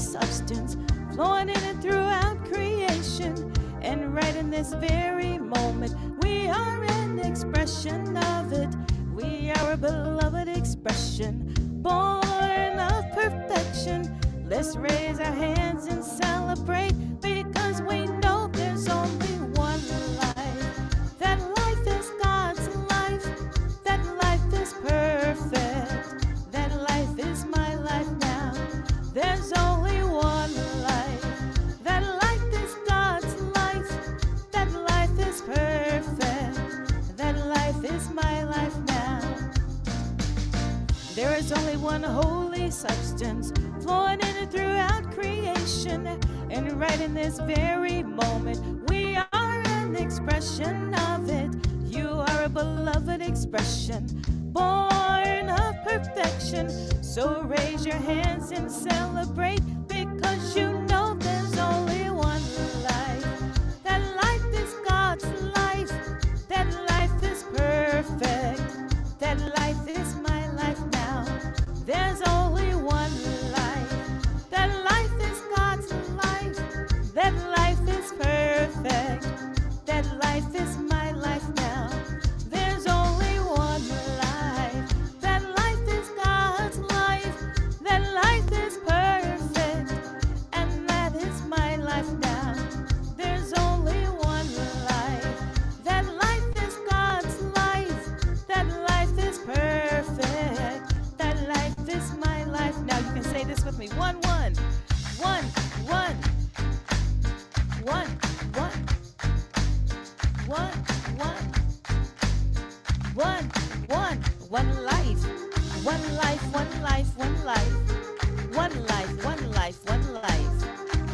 substance, flowing in and throughout creation. And right in this very moment, we are an expression of it. We are a beloved expression, born of perfection. Let's raise our hands and celebrate, because we know there's only one life. That life is God's life. That life is perfect. That life is my life now. There's only one life. That life is God's life. That life is perfect. That life is my life now. There is only one holy substance, flowing in and throughout creation. And right in this very moment, we are an expression of it. You are a beloved expression, born of perfection. So raise your hands and celebrate, because you know there's only one life. That life is God's life. That life is perfect. That life is my life now. There's only one life. That life is God's life. That life is perfect. That life is my life now. There's only one life. That life is God's life. That life is perfect. And that is my life now. There's only one life. That life is God's life. That life is perfect. That life is my life now. You can say this with me. One, one. One, one. One, one. One, one. One, one. One life. One life, one life, one life. One life, one life, one life.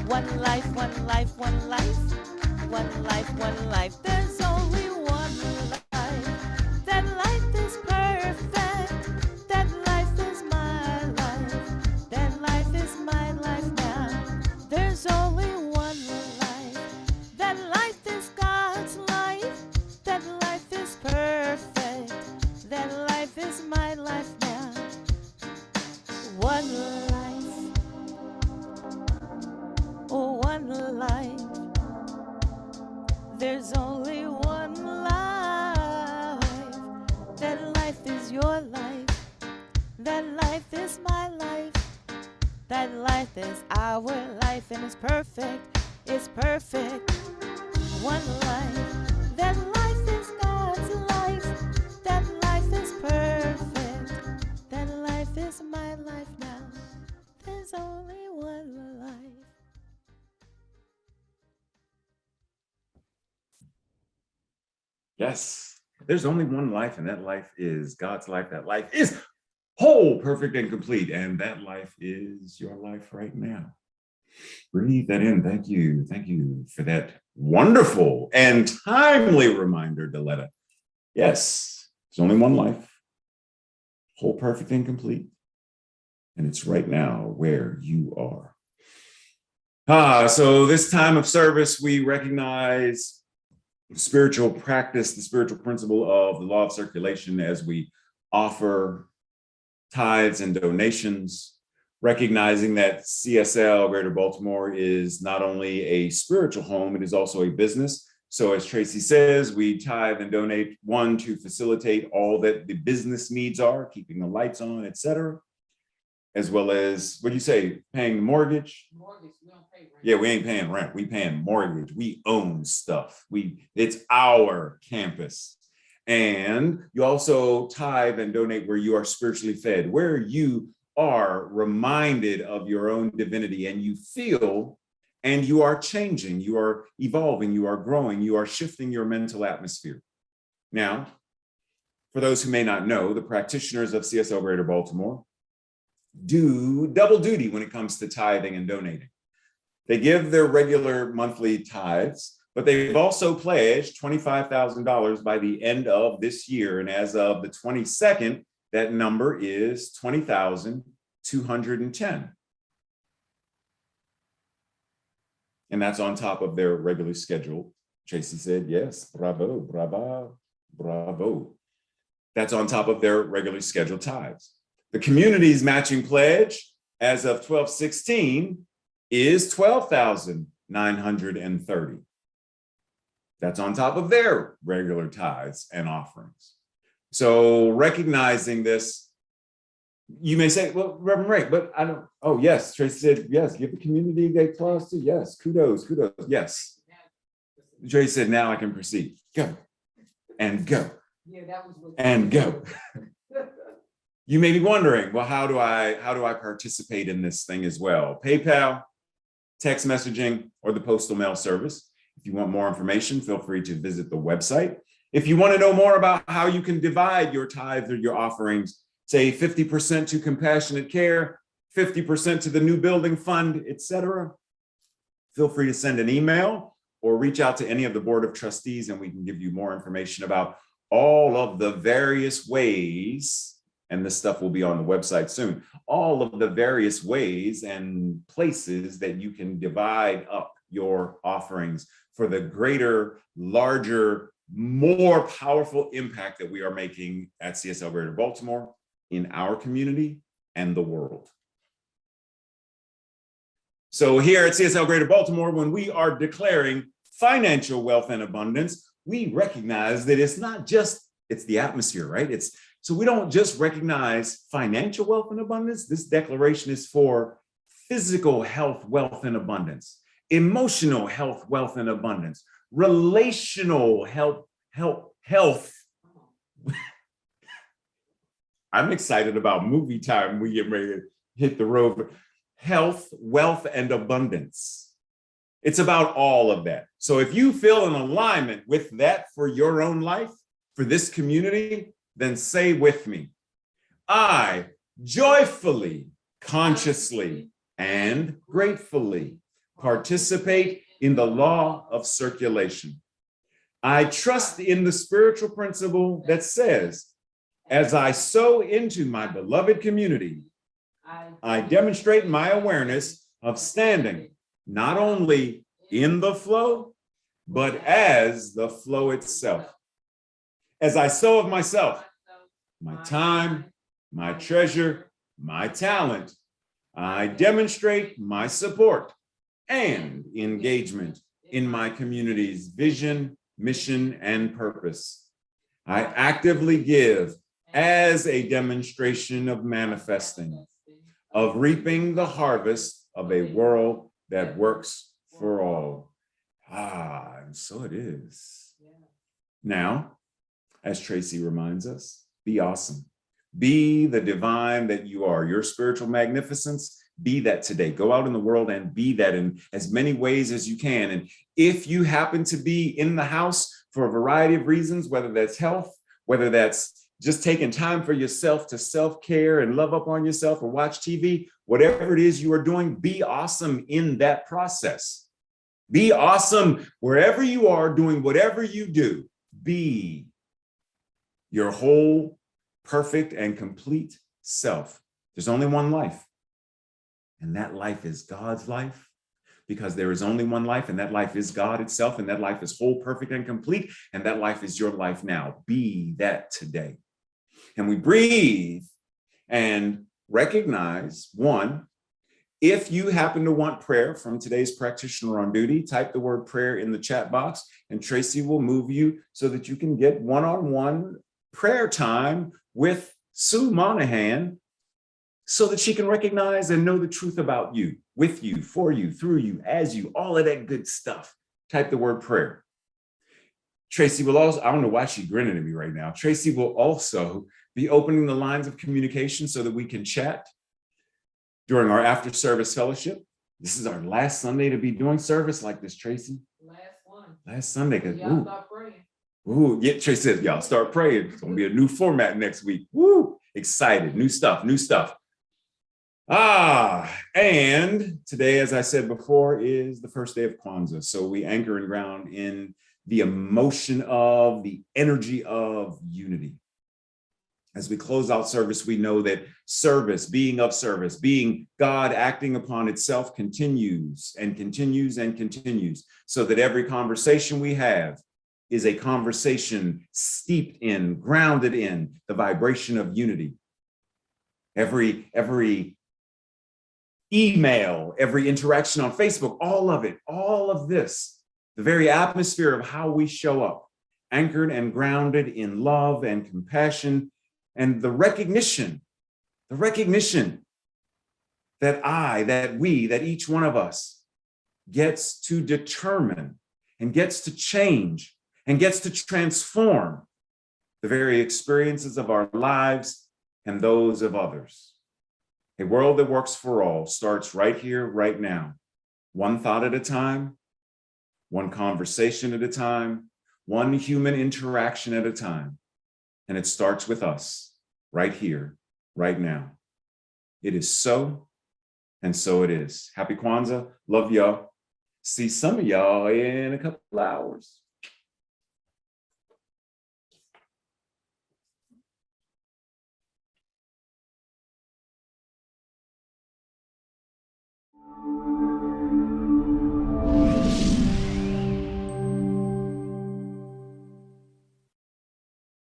One life, one life, one life. One life, one life. There's only one life. That life is perfect. That life is my life. That life is my life now. There's only one life. That life is God's life. That life is perfect. That life is my life now. One life. Oh, one life. There's only one life. That life is your life. That life is my life. That life is our life, and it's perfect. It's perfect. One life. That life is God's life. That life is perfect. That life is my life now. There's only one life. Yes, there's only one life, and that life is God's life. That life is whole, perfect, and complete. And that life is your life right now. Breathe that in. Thank you. Thank you for that wonderful and timely reminder, Deletta. Yes, there's only one life, whole, perfect, and complete. And it's right now where you are. So this time of service, we recognize spiritual practice, the spiritual principle of the law of circulation, as we offer tithes and donations, recognizing that CSL Greater Baltimore is not only a spiritual home, it is also a business. So as Tracy says, we tithe and donate, one, to facilitate all that the business needs are, keeping the lights on, et cetera, as well as, what do you say, paying the mortgage? Mortgage, we don't pay rent. Yeah, we ain't paying rent. We paying mortgage. We own stuff. It's our campus. And you also tithe and donate where you are spiritually fed, where you are reminded of your own divinity, and you feel and you are changing, you are evolving, you are growing, you are shifting your mental atmosphere. Now, for those who may not know, the practitioners of CSL Greater Baltimore do double duty when it comes to tithing and donating. They give their regular monthly tithes, but they've also pledged $25,000 by the end of this year. And as of the 22nd, that number is $20,210. And that's on top of their regularly scheduled. Tracy said, yes, bravo, bravo, bravo. That's on top of their regularly scheduled tithes. The community's matching pledge as of 12/16 is 12,930. That's on top of their regular tithes and offerings. So recognizing this, you may say, well, Reverend Ray, but I don't, oh yes, Tracy said, yes, give the community they clause to, yes, kudos, yes. Tracy said, now I can proceed. Go, and go, and go. You may be wondering, well, how do I participate in this thing as well? PayPal, text messaging, or the postal mail service. If you want more information, feel free to visit the website. If you want to know more about how you can divide your tithes or your offerings, say 50% to compassionate care, 50% to the new building fund, etc., feel free to send an email or reach out to any of the board of trustees and we can give you more information about all of the various ways, and this stuff will be on the website soon, all of the various ways and places that you can divide up your offerings for the greater, larger, more powerful impact that we are making at CSL Greater Baltimore in our community and the world. So here at CSL Greater Baltimore, when we are declaring financial wealth and abundance, we recognize that it's not just, it's the atmosphere, right? So we don't just recognize financial wealth and abundance. This declaration is for physical health, wealth, and abundance, emotional health, wealth, and abundance, relational health. I'm excited about movie time. We get ready to hit the road. Health, wealth, and abundance. It's about all of that. So if you feel in alignment with that for your own life, for this community, then say with me, I joyfully, consciously, and gratefully participate in the law of circulation. I trust in the spiritual principle that says, as I sow into my beloved community, I demonstrate my awareness of standing not only in the flow, but as the flow itself. As I sow of myself, my time, my treasure, my talent, I demonstrate my support and engagement in my community's vision, mission, and purpose. I actively give as a demonstration of manifesting, of reaping the harvest of a world that works for all. And so it is. Now, as Tracy reminds us, be awesome. Be the divine that you are. Your spiritual magnificence, be that today. Go out in the world and be that in as many ways as you can. And if you happen to be in the house for a variety of reasons, whether that's health, whether that's just taking time for yourself to self-care and love up on yourself or watch TV, whatever it is you are doing, be awesome in that process. Be awesome wherever you are doing whatever you do. Be your whole, perfect, and complete self. There's only one life, and that life is God's life, because there is only one life, and that life is God itself, and that life is whole, perfect, and complete, and that life is your life now. Be that today. And we breathe and recognize, one, if you happen to want prayer from today's practitioner on duty, type the word prayer in the chat box, and Tracy will move you so that you can get one-on-one prayer time with Sue Monaghan so that she can recognize and know the truth about you, with you, for you, through you, as you, all of that good stuff. Type the word prayer. Tracy will also, I don't know why she's grinning at me right now. Tracy will also be opening the lines of communication so that we can chat during our after service fellowship. This is our last Sunday to be doing service like this, Tracy. Last Sunday. Y'all start praying. Ooh, yeah, Tracy said, y'all start praying. It's gonna be a new format next week. Woo, excited, new stuff. And today, as I said before, is the first day of Kwanzaa. So we anchor and ground in the emotion of, the energy of unity. As we close out service, we know that service, being of service, being God acting upon itself continues and continues and continues, so that every conversation we have is a conversation steeped in, grounded in the vibration of unity. Every email, every interaction on Facebook, all of it, all of this, the very atmosphere of how we show up, anchored and grounded in love and compassion, and the recognition that we, that each one of us gets to determine and gets to change and gets to transform the very experiences of our lives and those of others. A world that works for all starts right here, right now, one thought at a time, one conversation at a time, one human interaction at a time. And it starts with us right here, right now. It is so, and so it is. Happy Kwanzaa. Love y'all. See some of y'all in a couple hours.